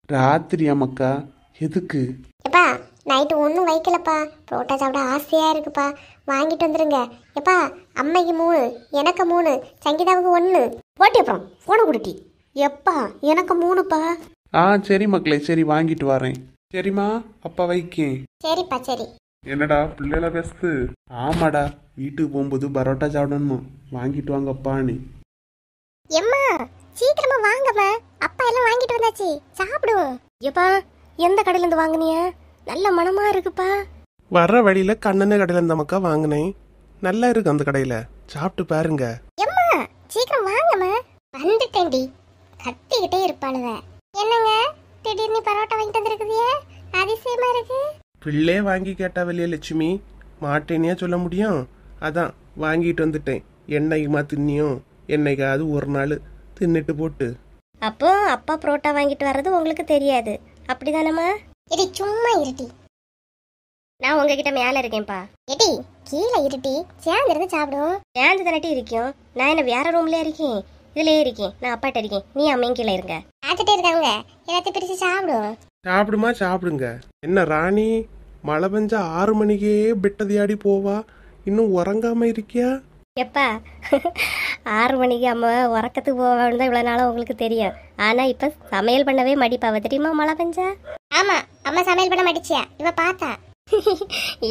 ராத்திரியா மக்கா? எதுக்கு? எப்பா நைட்டு ஒன்றும் வைக்கலப்பா, புரோட்டா சாப்பிட ஆசையாக இருக்குப்பா, வாங்கிட்டு வந்துருங்க. எப்பா அம்மைக்கு 3, எனக்கு 3, சங்கீதாவுக்கு 1. போட்டி அப்புறம் ஃபோனை கொடுட்டி. எப்பா எனக்கு 3பா. சரி மக்களே, சரி வாங்கிட்டு வரேன். சரிம்மா அப்பா வைக்கேன். சரிப்பா சரி. என்னடா பிள்ளைல பேசுது? ஆமாடா, வீட்டுக்கு போகும்போது பரோட்டா சாப்பிடணுமா, வாங்கிட்டு வாங்கப்பா. நீ எம்மா சீக்கிரமா வாங்கம்மா, அப்பா எல்லாம் வாங்கிட்டு வந்தாச்சு, சாப்பிடுவோம். எப்பா எந்த கடையிலேருந்து வாங்குனிய? நல்ல மனமா இருக்குப்பா. வர்ற வழியில கண்ணன கடையில இருந்த மக்கா வாங்கினேன். நல்லா இருக்கு அந்த கடையில, சாப்பிட்டு பாருங்க. எம்மா சீக்கிரம் வாங்கம்மா. வந்துட்டேன்டி, கத்திக்கிட்டே இருப்பாளுவ. என்னங்க திடீர்னு பரோட்டா வாங்கிட்டு வந்திருக்குதியே, அதிசயமா இருக்கு. பிள்ளை வாங்கி கேட்டா வெளியே லட்சுமி, மாட்டேனியா சொல்ல முடியும். அதான் வாங்கிட்டு வந்துட்டேன். என்னைக்குமா தின்னியும், என்னைக்காவது ஒரு நாள் தின்னுட்டு போட்டு. அப்போ அப்பா புரோட்டா வாங்கிட்டு வர்றது உங்களுக்கு தெரியாது அப்படிதானம்மா? எடி சும்மா இருட்டி. நான் உங்ககிட்ட மேல இருக்கேன்ப்பா. எடி கீழே இருட்டி, சேர்ந்து இருந்து சாப்பிடுவோம். சேர்ந்து தானட்டி இருக்கும். நான் என்ன வேற ரூம்ல இருக்கேன், இதுலயே இருக்கேன். நான் அப்பாட்ட இருக்கேன், நீ அம்மையும் கீழே இருங்க. பார்த்துட்டே இருக்காங்க, எல்லாத்தையும் பிரிச்சு சாப்பிடுவோம். சாப்பிடுமா சாப்பிடுங்க. என்ன ராணி, மழை பெஞ்சா 6 மணிக்கே பெட்டதியாடி போவா, இன்னும் உறங்காம இருக்கியா? எப்பா 6 மணிக்கு அம்மா உறக்கத்துக்கு போவான்னு தான் இவ்வளோ நாளாக உங்களுக்கு தெரியும். ஆனால் இப்போ சமையல் பண்ணவே மடிப்பாவ தெரியுமா மழை பெஞ்சா? ஆமா அம்மா சமையல் பண்ண மாட்டிச்சியா இவ பார்த்தா.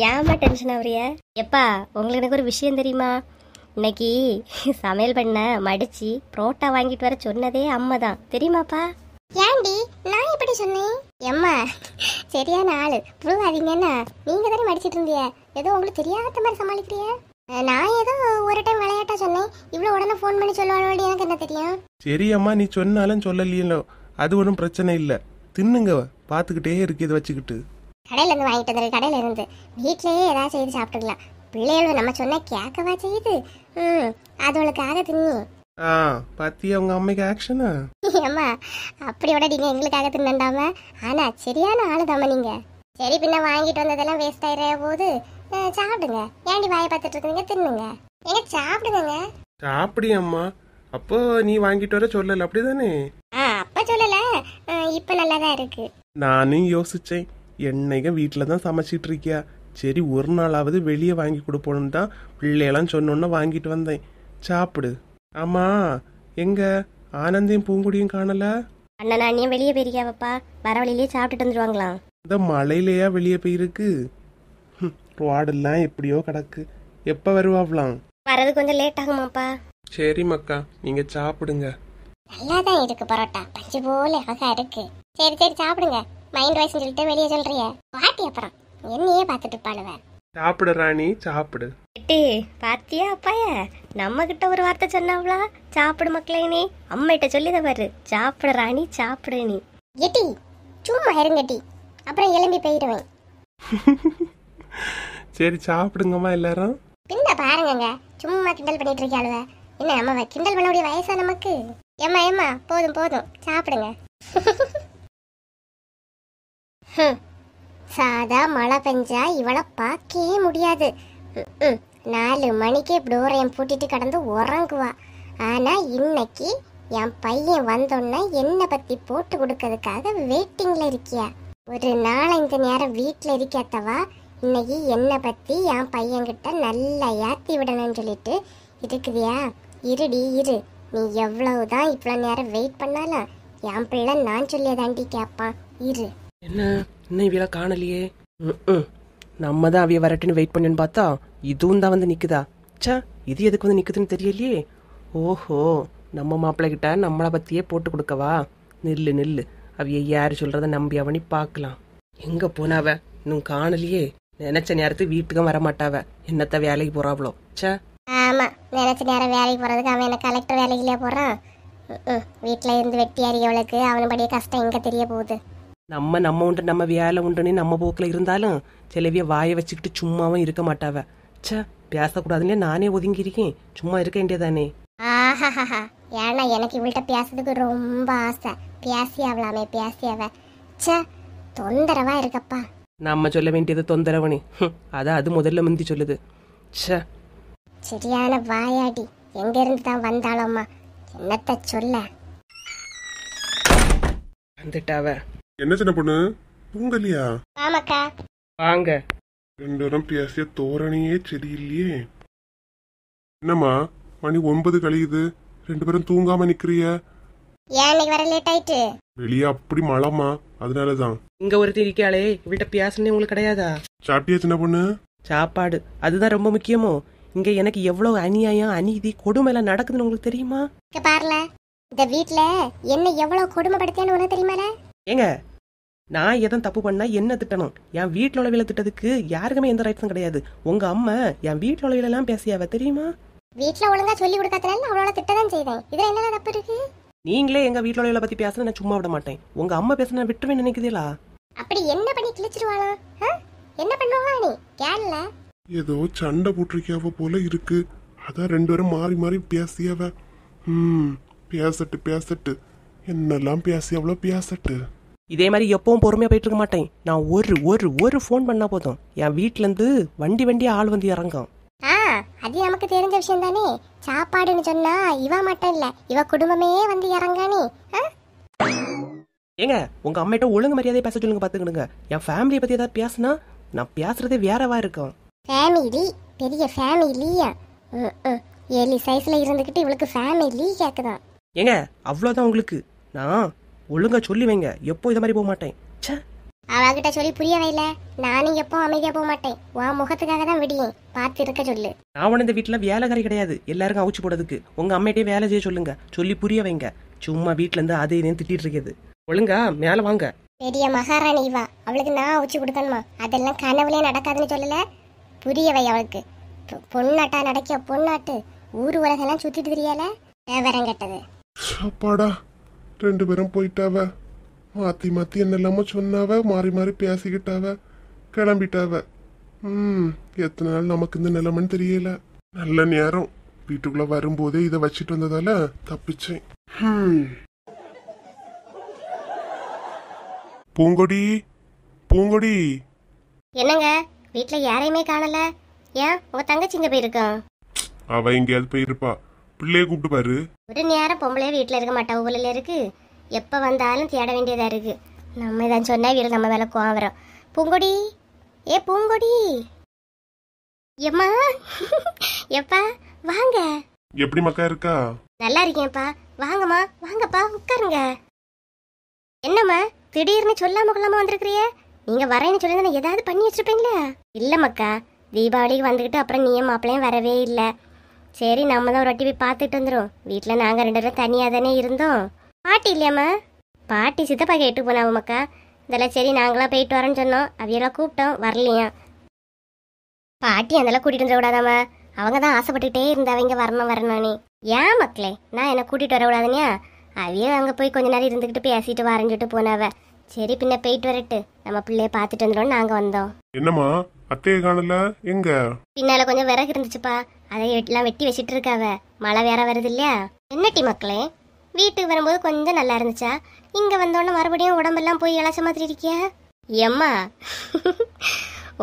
ஏம்மா டென்ஷன் ஆகுறியா? எப்பா உங்களுக்கு எனக்கு ஒரு விஷயம் தெரியுமா? இன்னைக்கு சமையல் பண்ண மடிச்சு புரோட்டா வாங்கிட்டு வர சொன்னதே அம்மா தான் தெரியுமாப்பா? ஏண்டி நான் எப்படி சொன்னேன்? எம்மா சரியான ஆளு, புழுவாதீங்கன்னா. நீங்க தானே மடிச்சிட்டு இருந்திய, ஏதோ உங்களுக்கு தெரியாத மாதிரி சமாளிக்கிறிய. நான் ஏதோ ஒரு டைம் விளையாட்டா சொன்னேன், இவ்வளவு உடனே ஃபோன் பண்ணி சொல்லுவாள், எனக்கு என்ன தெரியும்? சரி அம்மா, நீ சொன்னாலும் சொல்லலையோ அது ஒன்றும் பிரச்சனை இல்லை. தின்னுங்க, பார்த்துக்கிட்டே இருக்கு இதை வச்சுக்கிட்டு. கடையில இருந்து வாங்கிட்டு வந்துரு. கடையில இருந்து வீட்லயே ஏதாவது செய்து சாப்பிட்டுக்கலாம். பிள்ளைகள் நம்ம சொன்னா கேட்கவா செய்யுது. அதுகளுக்காக தின்னி. பாத்தியா உங்க அம்மைக்கு ஆக்ஷனா? அம்மா அப்படி விட நீங்க எங்களுக்காக தின்னண்டாம, ஆனா சரியான ஆளுதாம்மா நீங்க. சரி பின்ன வாங்கிட்டு வந்ததெல்லாம் வேஸ்ட் ஆயிர போது சாப்பிடுங்க. ஏண்டி வாயை பார்த்துட்டு இருக்கீங்க, தின்னுங்க. ஏங்க சாப்பிடுங்க. சாப்பிடியம்மா. அப்போ நீ வாங்கிட்டு வர சொல்லல அப்படிதானே? அப்ப சொல்லல, இப்ப நல்லாதான் இருக்கு. நானும் யோசிச்சேன், என்னைக்கு வீட்டில தான் சமைச்சிட்டு இருக்கியா, சரி ஒரு நாளாவது வெளியே வாங்கி கொடுப்போன்னு தான் பிள்ளையெல்லாம் சொன்னோன்னு வாங்கிட்டு வந்தேன். சாப்பிடு. ஆமா, எங்க ஆனந்தையும் பூங்குடியும் காணல? அண்ணன் அண்ணியும் வெளியே போயிருக்கியாவப்பா, வர வழியிலேயே சாப்பிட்டுட்டு வந்துருவாங்களாம். இந்த மழையிலையா வெளியே போயிருக்கு? ரோடெல்லாம் எப்படியோ கிடக்கு. எப்ப வருவாங்களாம்? வரது கொஞ்சம் லேட் ஆகுமாப்பா. சரி மக்கா, நீங்க சாப்பிடுங்க. நல்லாதான் இருக்கு பரோட்டா, பஞ்சு போல அழகா இருக்கு. சரி சரி சாப்பிடுங்க. மைண்ட் வாய்ஸ் சொல்லிட்டு வெளியே சொல்றிய பாட்டி, அப்புறம் என்னையே பார்த்துட்டு இருப்பாளுவ. சாப்பிடு ராணி சாப்பிடு. எட்டி பாத்தியா அப்பாய நம்ம கிட்ட ஒரு வார்த்தை சொன்னாவளா, சாப்பிடு மக்களே நீ அம்மிட்ட சொல்லித பாரு, சாப்பிடு ராணி சாப்பிடு நீ. எட்டி சும்மா இருங்கட்டி, அப்புறம் எலும்பி போயிடுவேன். சரி சாப்பிடுங்கம்மா எல்லாரும். பின்ன பாருங்கங்க, சும்மா கிண்டல் பண்ணிட்டு இருக்காளுவ. என்ன நம்ம கிண்டல் பண்ணக்கூடிய வயசா நமக்கு? ஏம்மா ஏம்மா போதும் போதும் சாப்பிடுங்க. சாதா மழை பெஞ்சா இவளை பார்க்கவே முடியாது. 4 மணிக்கே டோரையும் பூட்டிட்டு கடந்து உறங்குவா. ஆனா இன்னைக்கு என் பையன் வந்தோன்னா என்னை பத்தி போட்டு கொடுக்கறதுக்காக வெயிட்டிங்ல இருக்கியா. ஒரு 4-5 நேரம் வீட்டுல இருக்காத்தவா இன்னைக்கு என்னை பத்தி என் பையன்கிட்ட நல்லா ஏத்தி விடணும்னு சொல்லிட்டு இருக்குதியா. இருடி இரு, நீ எவ்வளவுதான் இவ்வளவு நேரம் வெயிட் பண்ணாலும் என் பிள்ளை நான் சொல்லியதாண்டி கேட்பான். இரு. என்ன இன்னும் இவள காணலையே? நம்ம தான் அவிய வரட்டுன்னு வெயிட் பண்ணுன்னு பார்த்தா இதுவும் தான் வந்து நிக்குதா. சா, இது எதுக்கு வந்து நிக்குதுன்னு தெரியலையே. ஓஹோ, நம்ம மாப்பிள்ளை கிட்ட நம்மளை பத்தியே போட்டு கொடுக்கவா? நில்லு நில்லு, அவிய யாரு சொல்றத நம்பி அவனி பார்க்கலாம். எங்க போனாவ? இன்னும் காணலையே. நினைச்ச நேரத்துக்கு வீட்டுக்கும் வரமாட்டாவ. என்னத்த வேலைக்கு போறாவளோ? சே, ஆமா, நினைச்ச நேரம் வேலைக்கு போறதுக்கு அவன் என்ன கலெக்டர் வேலைக்குள்ளே போறான். வீட்டுல இருந்து வெட்டி அறியவளுக்கு அவனுடைய கஷ்டம் எங்க தெரிய போகுது. நம்ம உண்டு நம்ம வேலை உண்டுன்னு நம்ம போக்கில் இருந்தாலும் சிலவிய வாயை வச்சுக்கிட்டு சும்மாவும் இருக்க மாட்டாவ. சே, பேசக்கூடாதுன்னே நானே ஒதுங்கி இருக்கேன். சும்மா இருக்க வேண்டியதானே. ஆஹாஹா, ஏன்னா எனக்கு இவள்கிட்ட பேசுறதுக்கு ரொம்ப ஆசை. பேசியாவலாமே பேசியாவ. சே, தொந்தரவா இருக்கப்பா. நம்ம சொல்ல வேண்டியது தொந்தரவனே. அதான் அது முதல்ல முந்தி சொல்லுது. சே, சரியான வாயாடி. எங்க இருந்து தான் வந்தாளம்மா, என்னத்த சொல்ல. வந்துட்டாவ. என்ன சின்ன பொண்ணு தூங்கலையா? ஆமாக்கா. வாங்க. 2 நேரம் பேசிய தோரணையே சரியில்லையே. என்னம்மா மணி 9 கழியுது, 2 பேரும் தூங்காம நிக்கிறிய? ஏன் இன்னைக்கு வர லேட் ஆயிட்டு? வெளியே அப்படி மழைமா, அதனாலதான். இங்க ஒருத்தர் இருக்காளே, இவள்கிட்ட பேசணும்னே உங்களுக்கு கிடையாதா? சாப்பிட்டியா சின்ன பொண்ணு? சாப்பாடு அதுதான் ரொம்ப முக்கியமோ. இங்க எனக்கு எவ்வளவு அநியாயம் அநீதி கொடுமை எல்லாம் நடக்குதுன்னு உங்களுக்கு தெரியுமா? இங்க பாருல, இந்த வீட்டுல என்ன எவ்வளவு கொடுமைப்படுத்தியான்னு உனக்கு தெரியுமால? ஏங்க, நான் எதுவும் தப்பு பண்ணா என்ன திட்டணும்? என் வீட்டுல உள்ள திட்டத்துக்கு யாருக்குமே எந்த ரைட்ஸும் கிடையாது. உங்க அம்மா என் வீட்டுல உள்ள எல்லாம் பேசியாவ தெரியுமா? வீட்டுல ஒழுங்கா சொல்லி கொடுக்காதனால அவளோட திட்டதான் செய்வேன். இதுல என்ன தப்பு இருக்கு? நீங்களே எங்க வீட்டுல உள்ள பத்தி பேச நான் சும்மா விட மாட்டேன். உங்க அம்மா பேச நான் விட்டுருவேன் நினைக்குதீங்களா? அப்படி என்ன பண்ணி கிழிச்சிருவாளா? என்ன பண்ணுவா நீ கேள்ல? ஏதோ சண்டை போட்டிருக்கியாவ போல இருக்கு. அதான் 2 பேரும் மாறி மாறி பேசியாவ. பேசட்டு பேசட்டு, என்னெல்லாம் பேசியாவளோ பேசட்டு. இதே மாதிரி எப்பவும் பொறுமையா போயிட்டு இருக்க மாட்டேன். நான் ஒரு ஃபோன் பண்ணா போதும் என் வீட்டுல இருந்து வண்டியா ஆள் வந்து இறங்கும். அது நமக்கு தெரிஞ்ச விஷயம் தானே. சாப்பாடுன்னு சொன்னா இவ மட்டும் இல்ல, இவ குடும்பமே வந்து இறங்கானே. ஏங்க, உங்க அம்மிட்ட ஒழுங்கு மரியாதையை பேச சொல்லுங்க. பாத்துக்கிடுங்க, என் ஃபேமிலியை பத்தி ஏதாவது பேசுனா நான் பேசுறதே வேறவா இருக்கும். ஃபேமிலி பெரிய ஃபேமிலியா? ஏலி சைஸ்ல இருந்துகிட்டு இவளுக்கு ஃபேமிலி கேக்குதான். ஏங்க, அவ்வளவுதான் உங்களுக்கு. நான் ஒழுங்கா சொல்லி வைங்க, எப்போ இத மாதிரி போக மாட்டேன். ச்சே, அவகிட்ட சொல்லி புரிய வைல. நானும் எப்போ அமைதியா போக மாட்டேன். உன் முகத்துக்காக தான் விடியேன். பார்த்து இருக்க சொல்லு. நான் உன இந்த வீட்டுல வேலைக்காரி கிடையாது, எல்லாருக்கும் அவுச்சு போடுறதுக்கு. உங்க அம்மையிட்டே வேலை செய்ய சொல்லுங்க, சொல்லி புரிய வைங்க. சும்மா வீட்டுல இருந்து அதே இதையும் திட்டிட்டு இருக்குது. ஒழுங்கா மேல வாங்க. பெரிய மகாராணி இவா, அவளுக்கு நான் அவுச்சு கொடுக்கணுமா? அதெல்லாம் கனவுலயே நடக்காதுன்னு சொல்லல. புரிய வை அவளுக்கு. பொண்ணாட்டா நடக்க பொண்ணாட்டு ஊர் உலகெல்லாம் சுத்திட்டு தெரியல. விவரம் கெட்டது. சாப்பாடா, 2 பேரும் போயிட்டாவ. மாத்தி மாத்தி என்னெல்லாமோ சொன்னாவ, மாறி மாறி பேசிக்கிட்டாவ, கிளம்பிட்டாவ. எத்தனை நாள் நமக்கு இந்த நிலைமைன்னு தெரியல. நல்ல நேரம் வீட்டுக்குள்ள வரும்போதே இதை வச்சிட்டு வந்ததால தப்பிச்சேன். பூங்கொடி பூங்கொடி. என்னங்க, வீட்டுல யாரையுமே காணல. ஏன் உங்க தங்கச்சிங்க போயிருக்கான்? அவ எங்கேயாவது போயிருப்பா. பிள்ளைய கூப்பிட்டு பாரு. ஒரு நேரம் பொம்பளையே வீட்டுல இருக்க மாட்டா, ஊர்ல இருக்கு. எப்ப வந்தாலும் தேட வேண்டியதா இருக்கு. நம்ம தான் சொன்னா வீடு நம்ம மேல கோவம் வரும். பூங்கொடி, ஏ பூங்கொடி. எம்மா எப்பா வாங்க. எப்படி மக்கா இருக்கா? நல்லா இருக்கேன்ப்பா. வாங்கம்மா வாங்கப்பா உட்காருங்க. என்னம்மா திடீர்னு சொல்லாம கொள்ளாம வந்திருக்கிறிய? நீங்க வரேன்னு சொல்லி ஏதாவது பண்ணி வச்சிருப்பீங்களா? இல்ல மக்கா, தீபாவளிக்கு வந்துக்கிட்டு அப்புறம் நீயும் மாப்பிள்ளையும் வரவே இல்லை. சரி, நம்ம தான் ஒரு வாட்டி போய் பார்த்துட்டு வந்துடும். வீட்டில் நாங்கள் 2 பேரும் தனியாக தானே இருந்தோம். பாட்டி இல்லையாம்மா? பாட்டி சித்தப்பா கேட்டு போனாவ மக்கா. இதெல்லாம் சரி, நாங்களாம் போயிட்டு வரோன்னு சொன்னோம். அவையெல்லாம் கூப்பிட்டோம், வரலையா. பாட்டி அதெல்லாம் கூட்டிட்டு வந்துட கூடாதாம்மா. அவங்க தான் ஆசைப்பட்டுக்கிட்டே இருந்தாவங்க வரணும் வரணும்னு. ஏன் மக்களே, நான் என்ன கூட்டிட்டு வரக்கூடாதுனியா? அவையே அங்கே போய் கொஞ்ச நேரம் இருந்துக்கிட்டு பேசிட்டு வரைஞ்சிட்டு போனாவ. சரி பின்ன போயிட்டு வரட்டு, நம்ம பிள்ளைய பார்த்துட்டு வந்துடும். நாங்கள் வந்தோம். என்னம்மா அத்தையை காணல, எங்க? பின்னால கொஞ்சம் விறகு இருந்துச்சுப்பா, அதை எல்லாம் வெட்டி வச்சிட்டு இருக்காவ. மழை வேற வருது இல்லையா? என்னட்டி மக்களே, வீட்டுக்கு வரும்போது கொஞ்சம் நல்லா இருந்துச்சா, இங்க வந்தோடனே மறுபடியும் உடம்பெல்லாம் போய் இழைச்ச மாதிரி இருக்கியா? எம்மா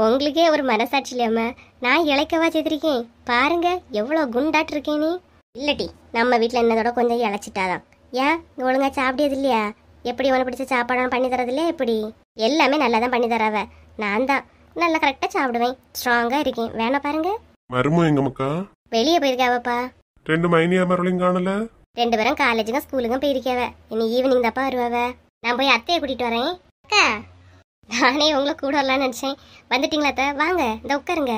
உங்களுக்கே ஒரு மனசாட்சி இல்லையம்மா, நான் இழைக்கவா செய்திருக்கேன்? பாருங்க எவ்வளோ குண்டாட்டு இருக்கேன் நீ. இல்லட்டி நம்ம வீட்டில் என்னதோட கொஞ்சம் இழைச்சிட்டாதான். ஏன் இங்க ஒழுங்கா சாப்பிடியது இல்லையா? எப்படி உனக்கு பிடிச்ச சாப்பாடு பண்ணி தரது இல்லையா? எப்படி எல்லாமே நல்லா தான் பண்ணி தராவ. நான் தான் நல்லா கரெக்டாக சாப்பிடுவேன், ஸ்ட்ராங்காக இருக்கேன். வேணா பாருங்க. மருமம் எங்க மக்கா? வெளியே போயிருக்காவப்பா. 2 மைனியா மரளையும் காணல. 2 பேரும் காலேஜுக்கும் ஸ்கூலுக்கும் போயிருக்காவ. இனி ஈவினிங் தாப்பா வருவாவ. நான் போய் அத்தையை கூட்டிட்டு வரேன். அக்கா நானே உங்களை கூட வரலான்னு நினச்சேன். வந்துட்டீங்களா அத்தை? வாங்க இந்த உட்காருங்க.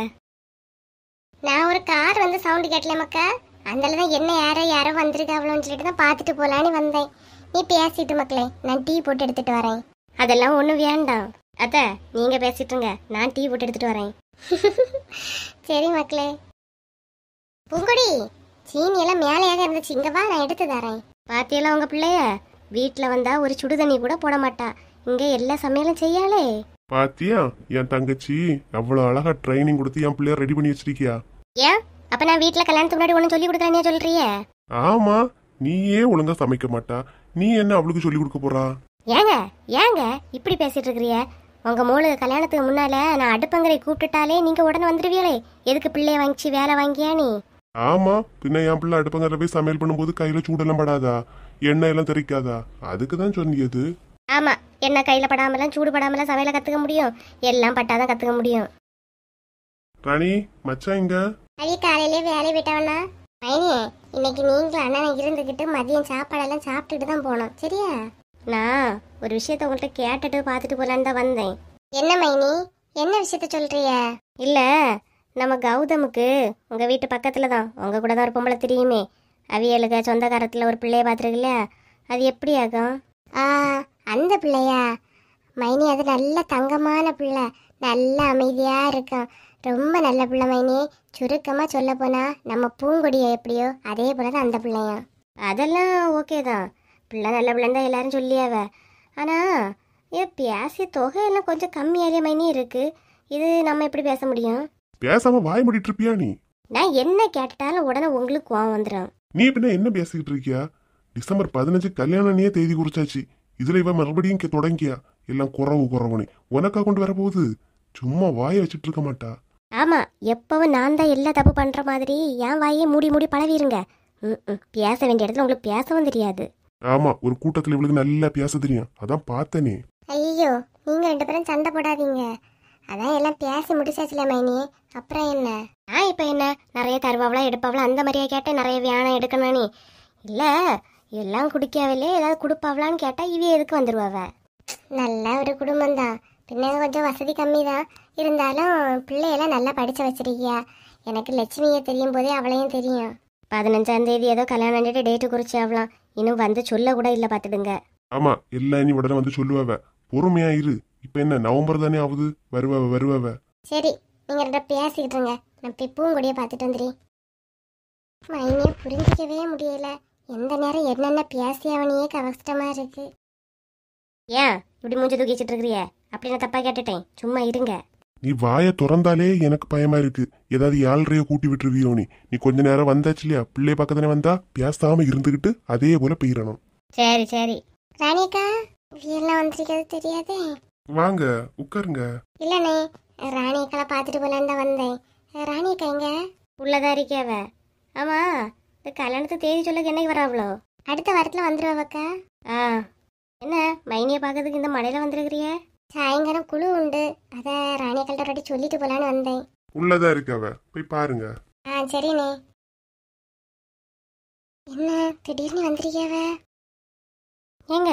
நான் ஒரு கார் வந்து சவுண்டு கேட்டல மக்கா, அந்தால தான் என்ன யாரோ வந்திருக்காவளோன்னு சொல்லிட்டு தான் பார்த்துட்டு போலான்னு வந்தேன். நீ பேசிட்டு மக்களே, நான் டீ போட்டு எடுத்துட்டு வரேன். அதெல்லாம் ஒன்றும் வேண்டாம் அத்தை, நீங்கள் பேசிட்டுருங்க, நான் டீ போட்டு எடுத்துட்டு வரேன். சரி மக்களே. பூங்கொடி, சீனி எல்லாம் மேலேயாக இருந்துச்சு, இங்க வா நான் எடுத்து தரேன். பாத்தியெல்லாம் உங்கள் பிள்ளைய வீட்டில் வந்தா ஒரு சுடு தண்ணி கூட போட மாட்டா. இங்கே எல்லா சமையலும் செய்யாளே. பாத்தியா என் தங்கச்சி அவ்வளவு அழகா ட்ரைனிங் கொடுத்து என் பிள்ளைய ரெடி பண்ணி வச்சிருக்கியா? ஏன் அப்போ நான் வீட்டில் கல்யாணத்துக்கு முன்னாடி ஒன்றும் சொல்லி கொடுக்குறேன்னே சொல்கிறிய? ஆமா, நீயே ஒழுங்கா சமைக்க மாட்டா, நீ என்ன அவளுக்கு சொல்லி கொடுக்க போறா? ஏங்க ஏங்க இப்படி பேசிட்டு இருக்கிறிய? உங்க மூளை கல்யாணத்துக்கு முன்னால நான் அடுப்பங்கரை கூப்பிட்டுட்டாலே நீங்க உடனே வந்துருவீங்களே. எதுக்கு பிள்ளைய வாங்கிச்சு வேலை வாங்கியா நீ? ஆமா, பின்ன என் பிள்ளை அடுப்பங்கரை போய் சமையல் பண்ணும்போது கையில சூடெல்லாம் படாதா, எண்ணெய் எல்லாம் தெரிக்காதா? அதுக்குதான் சொன்னியது. ஆமா, என்ன கையில படாமலாம் சூடு படாமலாம் சமையல கத்துக்க முடியும், எல்லாம் பட்டாதான் கத்துக்க முடியும். ராணி மச்சான் இங்க? அடி காலையிலே வேலை விட்டவனா மைனியே, இன்னைக்கு நீங்களும் அண்ணன் இருந்துக்கிட்டு மதியம் சாப்பாடெல்லாம் சாப்பிட்டுட்டு தான் போனோம், சரியா? நான் ஒரு விஷயத்த உங்கள்கிட்ட கேட்டுட்டு பார்த்துட்டு போலான்னு தான் வந்தேன். என்ன மைனி, என்ன விஷயத்த சொல்றிய? இல்ல, நம்ம கௌதமுக்கு உங்க வீட்டு பக்கத்துல தான் உங்க கூட தான் ஒரு பொம்பளை தெரியுமே, அவியலுக்கு சொந்தக்காரத்துல ஒரு பிள்ளைய பார்த்துருக்குல்ல, அது எப்படி ஆகும்? ஆ, அந்த பிள்ளையா? மைனி அது நல்ல தங்கமான பிள்ளை, நல்ல அமைதியா இருக்கும், ரொம்ப நல்ல பிள்ளை மைனி. சுருக்கமா சொல்ல போனா நம்ம பூங்கொடிய எப்படியோ அதே போலதான் அந்த பிள்ளையா. அதெல்லாம் ஓகே தான், பிள்ளை நல்ல பிள்ளைன்னு தான் எல்லாரும் சொல்லியாவ. ஆனா பேசிய தொகையெல்லாம் கொஞ்சம் கம்மியாலே மைனி இருக்கு. இது நம்ம எப்படி பேச முடியும்? பேசாம வாய் மூடிட்டு இருப்பியா நீ? நான் என்ன கேட்டாலும் உடனே உங்களுக்கு கோவம் வந்துடும். நீ பின்ன என்ன பேசிக்கிட்டு இருக்கியா? டிசம்பர் 15 கல்யாணனே தேதி குறிச்சாச்சு, இதுல இவ மறுபடியும் தொடங்கியா எல்லாம் குறவுனே உனக்கா கொண்டு வர போகுது. சும்மா வாய வச்சுட்டு இருக்க மாட்டா. ஆமா, எப்பவும் நான் தான் எல்லா தப்பு பண்ற மாதிரி என் வாயே மூடி மூடி பழவிருங்க. பேச வேண்டிய இடத்துல உங்களுக்கு பேசவும் தெரியாது. ஆமா, ஒரு கூட்டத்துல இவளுக்கு நல்லா பேச தெரியும், அதான் பார்த்தனே. ஐயோ, நீங்க 2 பேரும் சண்டை போடாதீங்க, அதான் எல்லாம் பேசி முடிச்சாச்சுல மைனி, அப்புறம் என்ன? நான் இப்ப என்ன நிறைய தருவாவளா எடுப்பாவளா அந்த மாதிரியா கேட்டேன்? நிறைய வியானம் எடுக்கணும் நீ இல்ல, எல்லாம் குடிக்காவிலே ஏதாவது கொடுப்பாவலான்னு கேட்டா இவ எதுக்கு வந்துருவாவ? நல்ல ஒரு குடும்பம் தான், பின்ன கொஞ்சம் வசதி கம்மி தான், இருந்தாலும் பிள்ளையெல்லாம் நல்லா படிச்சு வச்சிருக்கியா. எனக்கு லட்சுமியை தெரியும் போதே அவளையும் தெரியும். 15ஆம் தேதி ஏதோ கல்யாணம் பண்ணிட்டு டேட்டு குறிச்சு ஆகலாம், இன்னும் வந்து சொல்ல கூட இல்ல பாத்துடுங்க. ஆமா, எல்லாம் நீ உடனே வந்து சொல்லுவாவ, பொறுமையா இரு. இப்ப என்ன நவம்பர் தானே ஆகுது, வருவாவ. சரி, நீங்க 2 பேசிக்கிட்டு இருங்க, நான் போய் பூங்கொடியை பார்த்துட்டு வந்துடுறேன். மைனியை புரிஞ்சிக்கவே முடியல, எந்த நேரம் என்னென்ன பேசி அவனையே கஷ்டமா இருக்கு. ஏன் இப்படி மூஞ்சி தூக்கி வச்சுட்டு இருக்கிறிய? அப்படி நான் தப்பா கேட்டுட்டேன், சும்மா இருங்க. நீ வாய திறந்தாலே எனக்கு பயமா இருக்கு, ஏதாவது யாழ்றைய கூட்டி விட்டுருவியோ நீ. நீ கொஞ்ச நேரம் வந்தாச்சு இல்லையா, பிள்ளைய பக்கத்தானே வந்தா பேசாம இருந்துகிட்டு அதே போல போயிடணும். சரி சரி. ராணிக்கா, வீரெல்லாம் வந்திருக்கிறது தெரியாதே. வாங்க உட்காருங்க. இல்லண்ணே, ராணியக்கால பார்த்துட்டு போலான்னு தான் வந்தேன். ராணியக்கா எங்க? உள்ளதா இருக்கியாவ? ஆமா, இந்த கல்யாணத்துக்கு தேதி சொல்ல என்னைக்கு வராவளோ? அடுத்த வாரத்துல வந்துருவாக்கா. ஆ, என்ன மைனியை பார்க்கறதுக்கு இந்த மழையில வந்திருக்கிறிய? சாயங்காலம் குழு உண்டு, அத ராணியக்கள்கிட்ட ஒரு வாட்டி சொல்லிட்டு போலான்னு வந்தேன். உள்ளதா இருக்கவ, போய் பாருங்க. ஆ சரிண்ணே. என்ன திடீர்னு வந்திருக்கியாவ? ஏங்க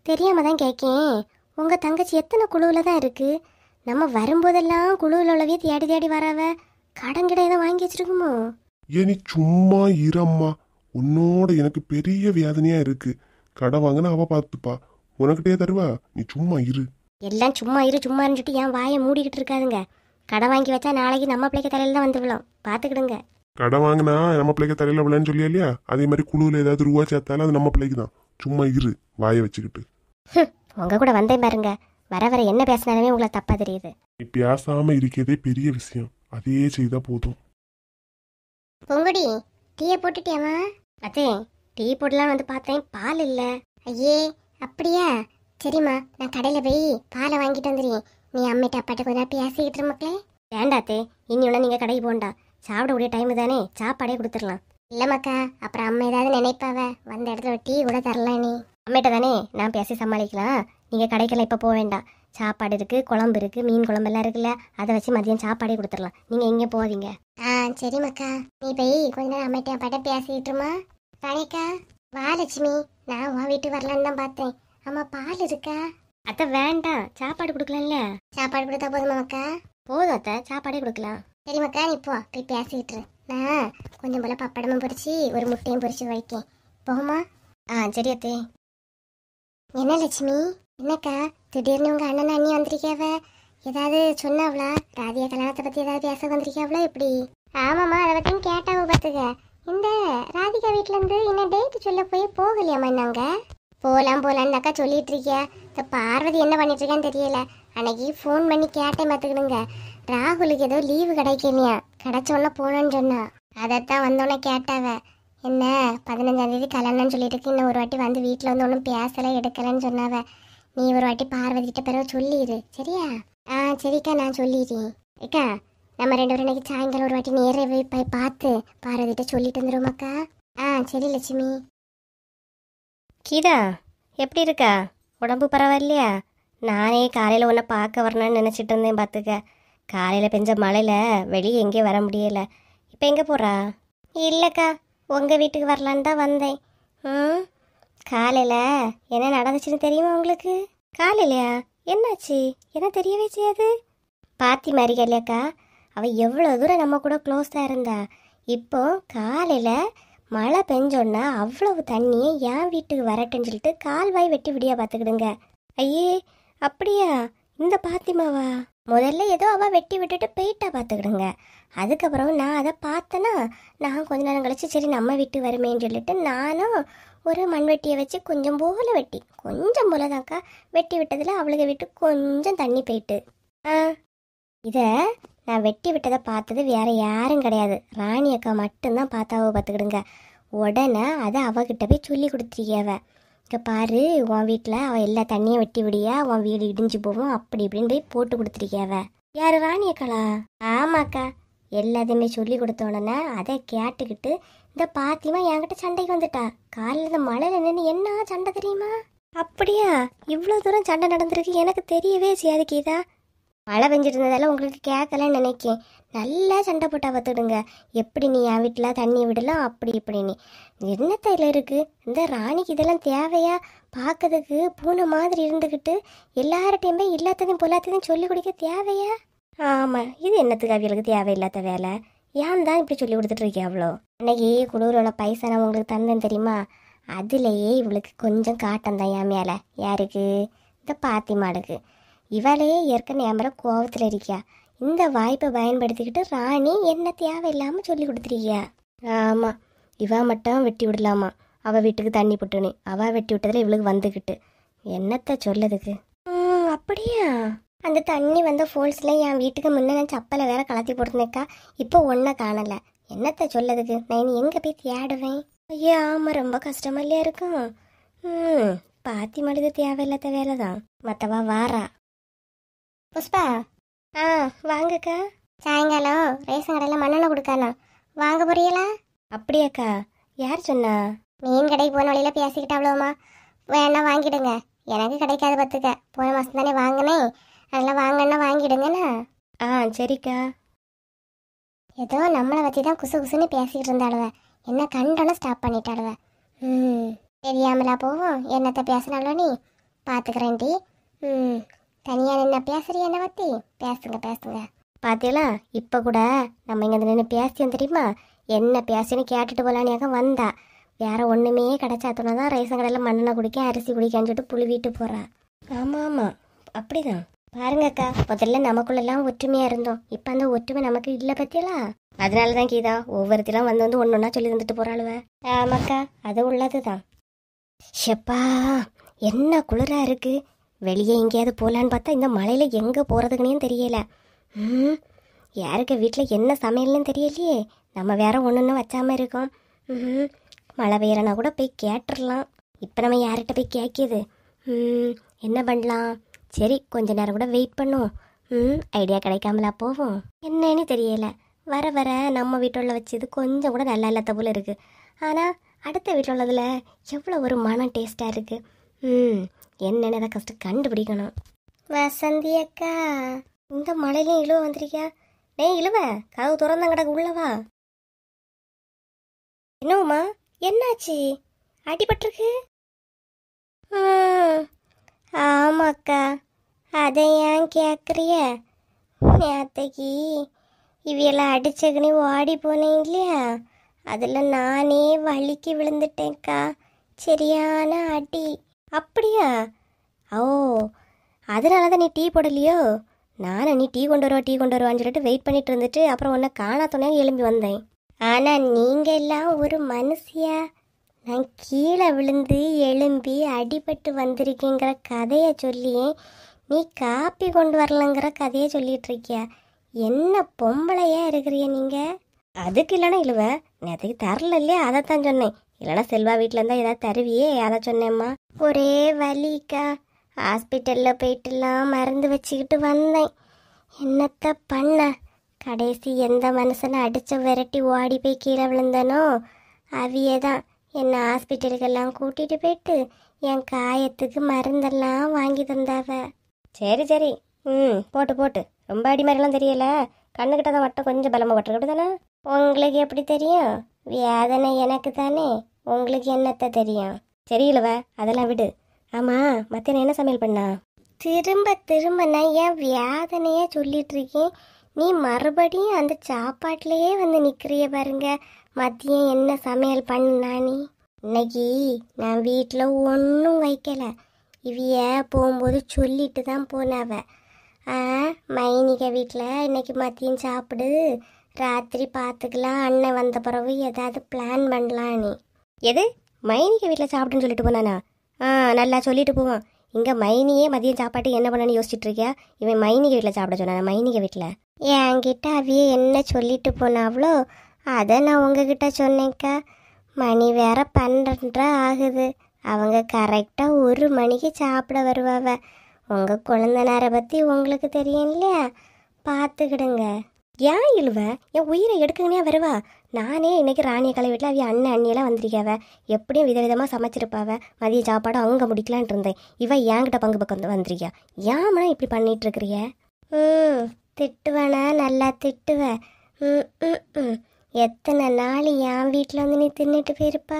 தெரியாம தான் கேட்கேன், உங்க தங்கச்சி எத்தனை குழுவுல தான் இருக்கு? நம்ம வரும்போதெல்லாம் குழுவில் உள்ளவே தேடி தேடி வராவ, கடன் கிட்ட ஏதோ வாங்கி வச்சிருக்குமோ? ஏன் நீ சும்மா இரம்மா, உன்னோட எனக்கு பெரிய வேதனையா இருக்கு. கடை வாங்கினா அவ பார்த்துப்பா, உனக்கிட்டே தருவா, நீ சும்மா இரு. எல்லாம் சும்மா இரு சும்மா இருந்துட்டு என் வாயை மூடிக்கிட்டு இருக்காதுங்க. கடை வாங்கி வச்சா நாளைக்கு நம்ம பிள்ளைக்கு தலையில தான் வந்து விழும், பார்த்துக்கிடுங்க. கடை வாங்கினா நம்ம பிள்ளைக்கு தலையில விழான்னு சொல்லியா இல்லையா, அதே மாதிரி குழுவில் ஏதாவது ரூபா சேர்த்தாலும் அது நம்ம பிள்ளைக்கு தான். சும்மா இரு வாயை வச்சுக்கிட்டு. உங்க கூட வந்தேன் பாருங்க, வர வர என்ன பேசினாலுமே உங்களை தப்பா தெரியுது. நீ பேசாம இருக்கிறதே பெரிய விஷயம், அதையே செய்தா போதும். பொங்குடி டீயை போட்டுட்டியாமா? அத்தே டீ போடலாம் வந்து பார்த்தேன், பால் இல்லை. ஐயே அப்படியா? சரிம்மா, நான் கடையில் போய் பாலை வாங்கிட்டு வந்துடுறேன். நீ அம்மிட்ட அப்பாட்ட கொஞ்ச நேரம் பேசிக்கிட்டு இரு மக்களே. வேண்டாத்தே, இனி ஒன்றா நீங்கள் கடைக்கு போண்டா, சாப்பிடக்கூடிய டைம் தானே, சாப்பாடே கொடுத்துடலாம். இல்லைம்மாக்கா, அப்புறம் அம்மா ஏதாவது நினைப்பாவ, வந்த இடத்துல ஒரு டீ கூட தரலாம். நீ அம்மிட்ட தானே நான் பேசி சமாளிக்கலாம். நீங்கள் கடைக்கெல்லாம் இப்போ போக வேண்டாம், சாப்பாடு இருக்குது, குழம்பு இருக்குது, மீன் குழம்பெல்லாம் இருக்குல்ல, அதை வச்சு மதியம் சாப்பாடே கொடுத்துடலாம். நீங்கள் எங்கே போகாதீங்க. சரிம்மாக்கா, நீ போய் கொஞ்ச நேரம் அம்மிட்ட அப்பாட்ட பேசிக்கிட்டுருமா. ராணிக்கா வா லட்சுமி, நான் உன் வீட்டுக்கு வரலான்னு தான் பார்த்தேன். அம்மா பால் இருக்கா? அத்தை வேண்டாம், சாப்பாடு கொடுக்கலாம்ல. சாப்பாடு கொடுத்தா போதுமாக்கா? போதும் அத்தை, சாப்பாடே கொடுக்கலாம். சரிம்மாக்கா, நீ போ போய் பேசிக்கிட்டு இரு. நான் கொஞ்சம் போல பப்படமும் பொரிச்சு ஒரு முட்டையும் பொரிச்சு வைக்கேன். போகுமா? சரி அத்தே. என்ன லட்சுமி, என்னக்கா திடீர்னு உங்க அண்ணன் அண்ணி வந்திருக்காவ? ஏதாவது சொன்னாவளா? ராதியா கல்யாணத்தை பத்தி ஏதாவது பேச வந்திருக்காவளா எப்படி? ஆமாம்மா, அதை பற்றியும் கேட்டாவ பார்த்துக்க. இந்த ராதிகா வீட்டுல இருந்து இன்னும் டேட் சொல்ல போய் போகலையாம்மா? நாங்க போலான்னாக்கா சொல்லிட்டு இருக்கியா. இந்த பார்வதி என்ன பண்ணிட்டு இருக்கான்னு தெரியல. அன்னைக்கு ஃபோன் பண்ணி கேட்டேன் பார்த்துக்கிடுங்க. ராகுலுக்கு ஏதோ லீவு கிடைக்கலையா, கிடைச்சோன்னா போனோன்னு சொன்னா. அதைத்தான் வந்தோன்னே கேட்டாவ. என்ன 15ஆம் தேதி கல்யாணம்னு சொல்லிட்டு இருக்கு, இன்னும் ஒரு வாட்டி வந்து வீட்டில் வந்து ஒன்றும் பேசலை எடுக்கலைன்னு சொன்னாவ. நீ ஒரு வாட்டி பார்வதிக்கிட்ட பிறகு சொல்லிடு சரியா? சரிக்கா, நான் சொல்லிடுறேன். ஏக்கா, நம்ம 2 பேரும் இன்னைக்கு சாயங்காலம் ஒரு வாட்டி நேரே போய் பார்த்து பார்வதிட்ட சொல்லிட்டு வந்துடுவோமாக்கா? சரி லட்சுமி. கீதா எப்படி இருக்கா? உடம்பு பரவாயில்லையா? நானே காலையில் உன்னை பார்க்க வரணும்னு நினச்சிட்டு இருந்தேன் பார்த்துக்க. காலையில் பெஞ்ச மழையில் வெளியே எங்கேயும் வர முடியலை. இப்போ எங்கே போகிறா? இல்லைக்கா, உங்கள் வீட்டுக்கு வரலான்னு தான் வந்தேன். காலையில் என்ன நடந்துச்சுன்னு தெரியுமா உங்களுக்கு? காலையிலையா? என்னாச்சு? என்ன தெரியவே செய்யாது. பாத்தி மாதிரி இல்லையாக்கா, அவள் எவ்வளோ தூரம் நம்ம கூட க்ளோஸாக இருந்தா. இப்போ காலையில் மழை பெஞ்சோன்னா அவ்வளவு தண்ணியை என் வீட்டுக்கு வரட்டுன்னு சொல்லிட்டு கால்வாய் வெட்டி விடியா பார்த்துக்கிடுங்க. ஐயே அப்படியா? இந்த பாத்திமாவா? முதல்ல ஏதோ அவள் வெட்டி விட்டுட்டு போயிட்டா பார்த்துக்கிடுங்க. அதுக்கப்புறம் நான் அதை பார்த்தேன்னா, நான் கொஞ்ச நேரம் கழிச்சு சரி நம்ம வீட்டுக்கு வருமேன்னு சொல்லிட்டு நானும் ஒரு மண்வெட்டியை வச்சு கொஞ்சம் போல வெட்டி, கொஞ்சம் போல தான்க்கா வெட்டி விட்டதில் அவளுக்கு விட்டு கொஞ்சம் தண்ணி போயிட்டு. இதை நான் வெட்டி விட்டதை பார்த்தது வேற யாரும் கிடையாது, ராணி அக்கா மட்டும்தான் பார்த்தாவோ பார்த்துக்கிடுங்க. உடனே அதை அவகிட்ட போய் சொல்லி கொடுத்துருக்கியவ. இங்கே பாரு, உன் வீட்டில் அவள் எல்லா தண்ணியும் வெட்டி விடியா, உன் வீடு இடிஞ்சு போவோம் அப்படி இப்படின்னு போய் போட்டு கொடுத்துருக்கியவ. யார், ராணி அக்காளா? ஆமாக்கா. எல்லாத்தையுமே சொல்லி கொடுத்த உடனே அதை கேட்டுக்கிட்டு இந்த பாத்திமா என்கிட்ட சண்டைக்கு வந்துட்டா. காலையில் இந்த மழையில் நின்று என்ன சண்டை தெரியுமா? அப்படியா? இவ்வளோ தூரம் சண்டை நடந்திருக்கு எனக்கு தெரியவே செய்யாது கீதா. மழை பெஞ்சிட்டு இருந்ததால உங்களுக்கு கேட்கலன்னு நினைக்கேன். நல்லா சண்டை போட்டா பார்த்துடுங்க. எப்படி நீ என் வீட்டில் தண்ணி விடலாம் அப்படி இப்படின்னு. என்னத்தையில் இருக்குது இந்த ராணிக்கு? இதெல்லாம் தேவையா? பார்க்கறதுக்கு பூனை மாதிரி இருந்துக்கிட்டு எல்லார்ட்டையுமே எல்லாத்தையும் பொல்லாத்தையும் சொல்லி கொடுக்க தேவையா? ஆமாம், இது என்னத்துக்கு அவங்களுக்கு தேவையில்லாத வேலை? ஏன் தான் இப்படி சொல்லி கொடுத்துட்டு இருக்கே அவ்வளோ? அன்னைக்கு குளூரோட பைசா நான் உங்களுக்கு தந்தேன் தெரியுமா? அதுலேயே இவளுக்கு கொஞ்சம் காட்டம் தான் என் மேலே. யாருக்கு? இந்த பாத்தி மாடுக்கு. இவளையே ஏற்கனவே என் மேலே கோவத்தில் இருக்கியா. இந்த வாய்ப்பை பயன்படுத்திக்கிட்டு ராணி என்ன தேவையில்லாமல் சொல்லி கொடுத்துருக்கியா. ஆமாம், இவ மட்டும் வெட்டி விடலாமா, அவள் வீட்டுக்கு தண்ணி புட்டுனே, அவள் வெட்டி விட்டதில் இவளுக்கு வந்துக்கிட்டு என்னத்தை சொல்லதுக்கு. அப்படியா? அந்த தண்ணி வந்த ஃபோல்ஸில் என் வீட்டுக்கு முன்னே நான் சப்பலை வேற கலத்தி போட்டுருந்தேக்கா. இப்போ ஒன்றை காணலை. என்னத்தை சொல்லதுக்கு? நான் இனி எங்கே போய் தேடுவேன்? ஐயா ஆமாம், ரொம்ப கஷ்டமா இல்லையா இருக்கும். பாத்தி மடுது தேவையில்லாத வேலை தான். மற்றவா வாரா. புஷ்பா, வாங்கக்கா. சாயங்காலம் ரேஷன் கடையில் மண்ணெண்ணெய் கொடுக்கலாம், வாங்க போறீங்களா? அப்படியாக்கா? யார் சொன்னா? மீன் கடைக்கு போன வழியில் பேசிக்கிட்டு அவ்வளோமா. வேணா வாங்கிடுங்க, எனக்கு கிடைக்காது பார்த்துக்க. போன மாதம் தானே வாங்கினேன், அதெல்லாம் வாங்கன்னா வாங்கிடுங்கண்ணா. சரிக்கா. ஏதோ நம்மளை பற்றி தான் குசு குசுன்னு பேசிக்கிட்டு இருந்தாளுவ. என்ன கண்டோன்னு ஸ்டாப் பண்ணிட்டாளுவ. தெரியாமலா போவோம்? என்னத்தை பேசினாலும் நீ பார்த்துக்கிறேன்டி. தனியாக நின்று பேசுறிய என்னை பற்றி? பேசுங்க. பார்த்தீங்களா, இப்போ கூட நம்ம இங்கே நின்று பேசியோம் தெரியுமா? என்ன பேசின்னு கேட்டுட்டு போகலானியாக்க வந்தா. வேற ஒன்றுமே கிடைச்சாத்தோன்னா தான் ரேஷன் கடையில் மண்ணெண்ணெய் குடிக்க அரிசி குடிக்கான்னு சொல்லிட்டு புழுவிட்டு போகிறா. ஆமாம் அப்படிதான். பாருங்கக்கா, முதல்ல நமக்குள்ளெல்லாம் ஒற்றுமையா இருந்தோம். இப்ப அந்த ஒற்றுமை நமக்கு இல்ல பத்தியலா. அதனாலதான் கீதா ஒவ்வொருத்தெல்லாம் வந்து வந்து ஒன்னொன்னா சொல்லி தந்துட்டு போறாளுவ. ஆமாக்கா, அது உள்ளதுதான். ஷெப்பா, என்ன குளிரா இருக்கு. வெளியே எங்கேயாவது போலான்னு பார்த்தா இந்த மழையில எங்க போறதுக்குன்னே தெரியல. யாருக்கு வீட்டில் என்ன சமையல்னு தெரியலையே. நம்ம வேற ஒன்று வச்சாம இருக்கோம். மழை பெய்யறனா கூட போய் கேட்டுடலாம். இப்போ நம்ம யார்கிட்ட போய் கேட்கிது? என்ன பண்ணலாம்? சரி, கொஞ்ச நேரம் கூட வெயிட் பண்ணுவோம். ஐடியா கிடைக்காமலா போவோம்? என்னன்னு தெரியல. வர வர நம்ம வீட்டில் வச்சது கொஞ்சம் கூட நல்லா இல்லாத போல இருக்கு. ஆனால் அடுத்த வீட்டில் உள்ளதில் எவ்வளோ ஒரு மனம் டேஸ்டாக இருக்கு. என்னென்ன தான் கஷ்டம் கண்டுபிடிக்கணும். வசந்தி அக்கா, இந்த மழையிலையும் இழுவ வந்திருக்கியா? டேய் இழுவ, கதவு திறந்தான் கிடக்கு, உள்ளவா. என்னவுமா, என்னாச்சு? அடிபட்டிருக்கு? ஆமாக்கா, அதை ஏன் கேட்குறிய? நேத்தைக்கு இவையெல்லாம் அடிச்சக்குனே ஓடி போனேன் இல்லையா, அதில் நானே வலிக்கு விழுந்துட்டேன்க்கா. சரியான அடி. அப்படியா? ஓ, அதனால தான் நீ டீ போடலையோ? நானும் நீ டீ கொண்டு வருவான்னு சொல்லிட்டு வெயிட் பண்ணிட்டு இருந்துட்டு அப்புறம் உன்னை காணாத்தோன்னே எழும்பி வந்தேன். ஆனால் நீங்கள் எல்லாம் ஒரு மனுஷியா? நான் கீழே விழுந்து எழும்பி அடிபட்டு வந்திருக்கேங்கிற கதையை சொல்லியே நீ காப்பி கொண்டு வரலங்கிற கதையை சொல்லிட்டு இருக்கியா? என்ன பொம்பளையா இருக்கிறிய நீங்கள்? அதுக்கு இல்லைன்னா இழுவ, நேற்றுக்கு தரல இல்லையா, அதைத்தான் சொன்னேன். இல்லைனா செல்வா வீட்டில் இருந்தால் ஏதாவது தருவியே, அதை சொன்னேம்மா. ஒரே வலிக்கா, ஹாஸ்பிட்டலில் போயிட்டுலாம் மருந்து வச்சுக்கிட்டு வந்தேன். என்னத்த பண்ண, கடைசி எந்த மனுஷனை அடித்து விரட்டி ஓடி போய் கீழே விழுந்தனோ அவியே தான் என்னை ஹாஸ்பிட்டலுக்கெல்லாம் கூட்டிகிட்டு போயிட்டு என் காயத்துக்கு மருந்தெல்லாம் வாங்கி தந்தாவ. சரி சரி, போட்டு போட்டு. ரொம்ப அடி மாதிரிலாம் தெரியல, கண்ணுக்கிட்ட தான் வட்டம் கொஞ்சம் பலமாக பட்டுக்கிட்டு தானே. உங்களுக்கு எப்படி தெரியும்? வேதனை எனக்கு தானே, உங்களுக்கு என்னத்த தெரியும்? சரியில்லவ, அதெல்லாம் விடு. ஆமாம், மத்தியானம் என்ன சமையல் பண்ணா? திரும்ப திரும்ப நான் ஏன் வேதனையே சொல்லிட்டு இருக்கேன், நீ மறுபடியும் அந்த சாப்பாட்டிலேயே வந்து நிற்கிறிய பாருங்க. மதியம் என்ன சமையல் பண்ணா நீ? இன்னைக்கு நான் வீட்டில் ஒன்றும் வைக்கலை. இவைய போகும்போது சொல்லிட்டு தான் போனாவ. மைனிக வீட்டில் இன்னைக்கு மதியம் சாப்பிடு, ராத்திரி பார்த்துக்கலாம், அண்ணன் வந்த பிறகு ஏதாவது பிளான் பண்ணலாம். நீ எது மைனிக வீட்டில் சாப்பிடுன்னு சொல்லிட்டு போனானா? நல்லா சொல்லிட்டு போவான். இங்கே மைனியே மதியம் சாப்பாட்டு என்ன பண்ணனு யோசிச்சுட்டு இருக்கியா? இவன் மைனிக வீட்டில் சாப்பிட சொன்னானா? மைனிக வீட்டில் என்கிட்ட அவைய என்ன சொல்லிட்டு போனாவளோ அதை நான் உங்ககிட்ட சொன்னேன்க்கா. மணி வேற 12:30 ஆகுது. அவங்க கரெக்டாக 1 மணிக்கு சாப்பிட வருவாவ. உங்கள் குழந்தனாரை பற்றி உங்களுக்கு தெரியும் இல்லையா, பார்த்துக்கிடுங்க. ஏன் இழுவ, என் உயிரை எடுக்கங்கனே வருவா. நானே இன்னைக்கு ராணியக்காலை வீட்டில் அவைய அண்ணன் அண்ணியெல்லாம் வந்திருக்காவ. எப்படியும் விதவிதமாக சமைச்சிருப்பாவ. மதிய சாப்பாடு அவங்க முடிக்கலான் இருந்தேன். இவ என்கிட்ட பங்கு பக்கம் வந்திருக்கியா? ஏம்மா இப்படி பண்ணிட்டு இருக்கிறிய? திட்டுவேனா? நல்லா திட்டுவ. எத்தனை நாள் என் வீட்டில் வந்து நீ தின்னுட்டு போயிருப்பா.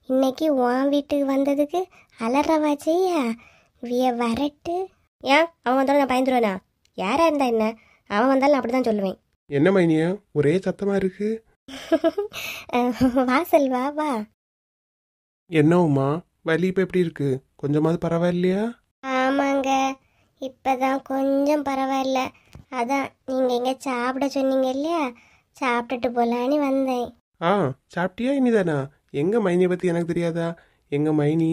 இன்னைக்கு உன் வீட்டுக்கு வந்ததுக்கு அலறவா செய்யா? விய வரட்டு. ஏன் அவன் வந்தாலும் நான் பயந்துருவேனா? யாரா இருந்தா என்ன, அவன் வந்தாலும் நான் அப்படிதான் சொல்லுவேன். என்ன மைனியா ஒரே சத்தமா இருக்கு? வா செல்வா வா. என்னவுமா வலி இப்ப எப்படி இருக்கு? கொஞ்சமாவது பரவாயில்லையா? ஆமாங்க, இப்பதான் கொஞ்சம் பரவாயில்ல. அதான் நீங்க எங்க சாப்பிட சொன்னீங்க இல்லையா, சாப்பிட்டுட்டு போலான்னு வந்தேன். சாப்பிட்டியா? இனிதானா? எங்க மைனியை பத்தி எனக்கு தெரியாதா? எங்க மைனி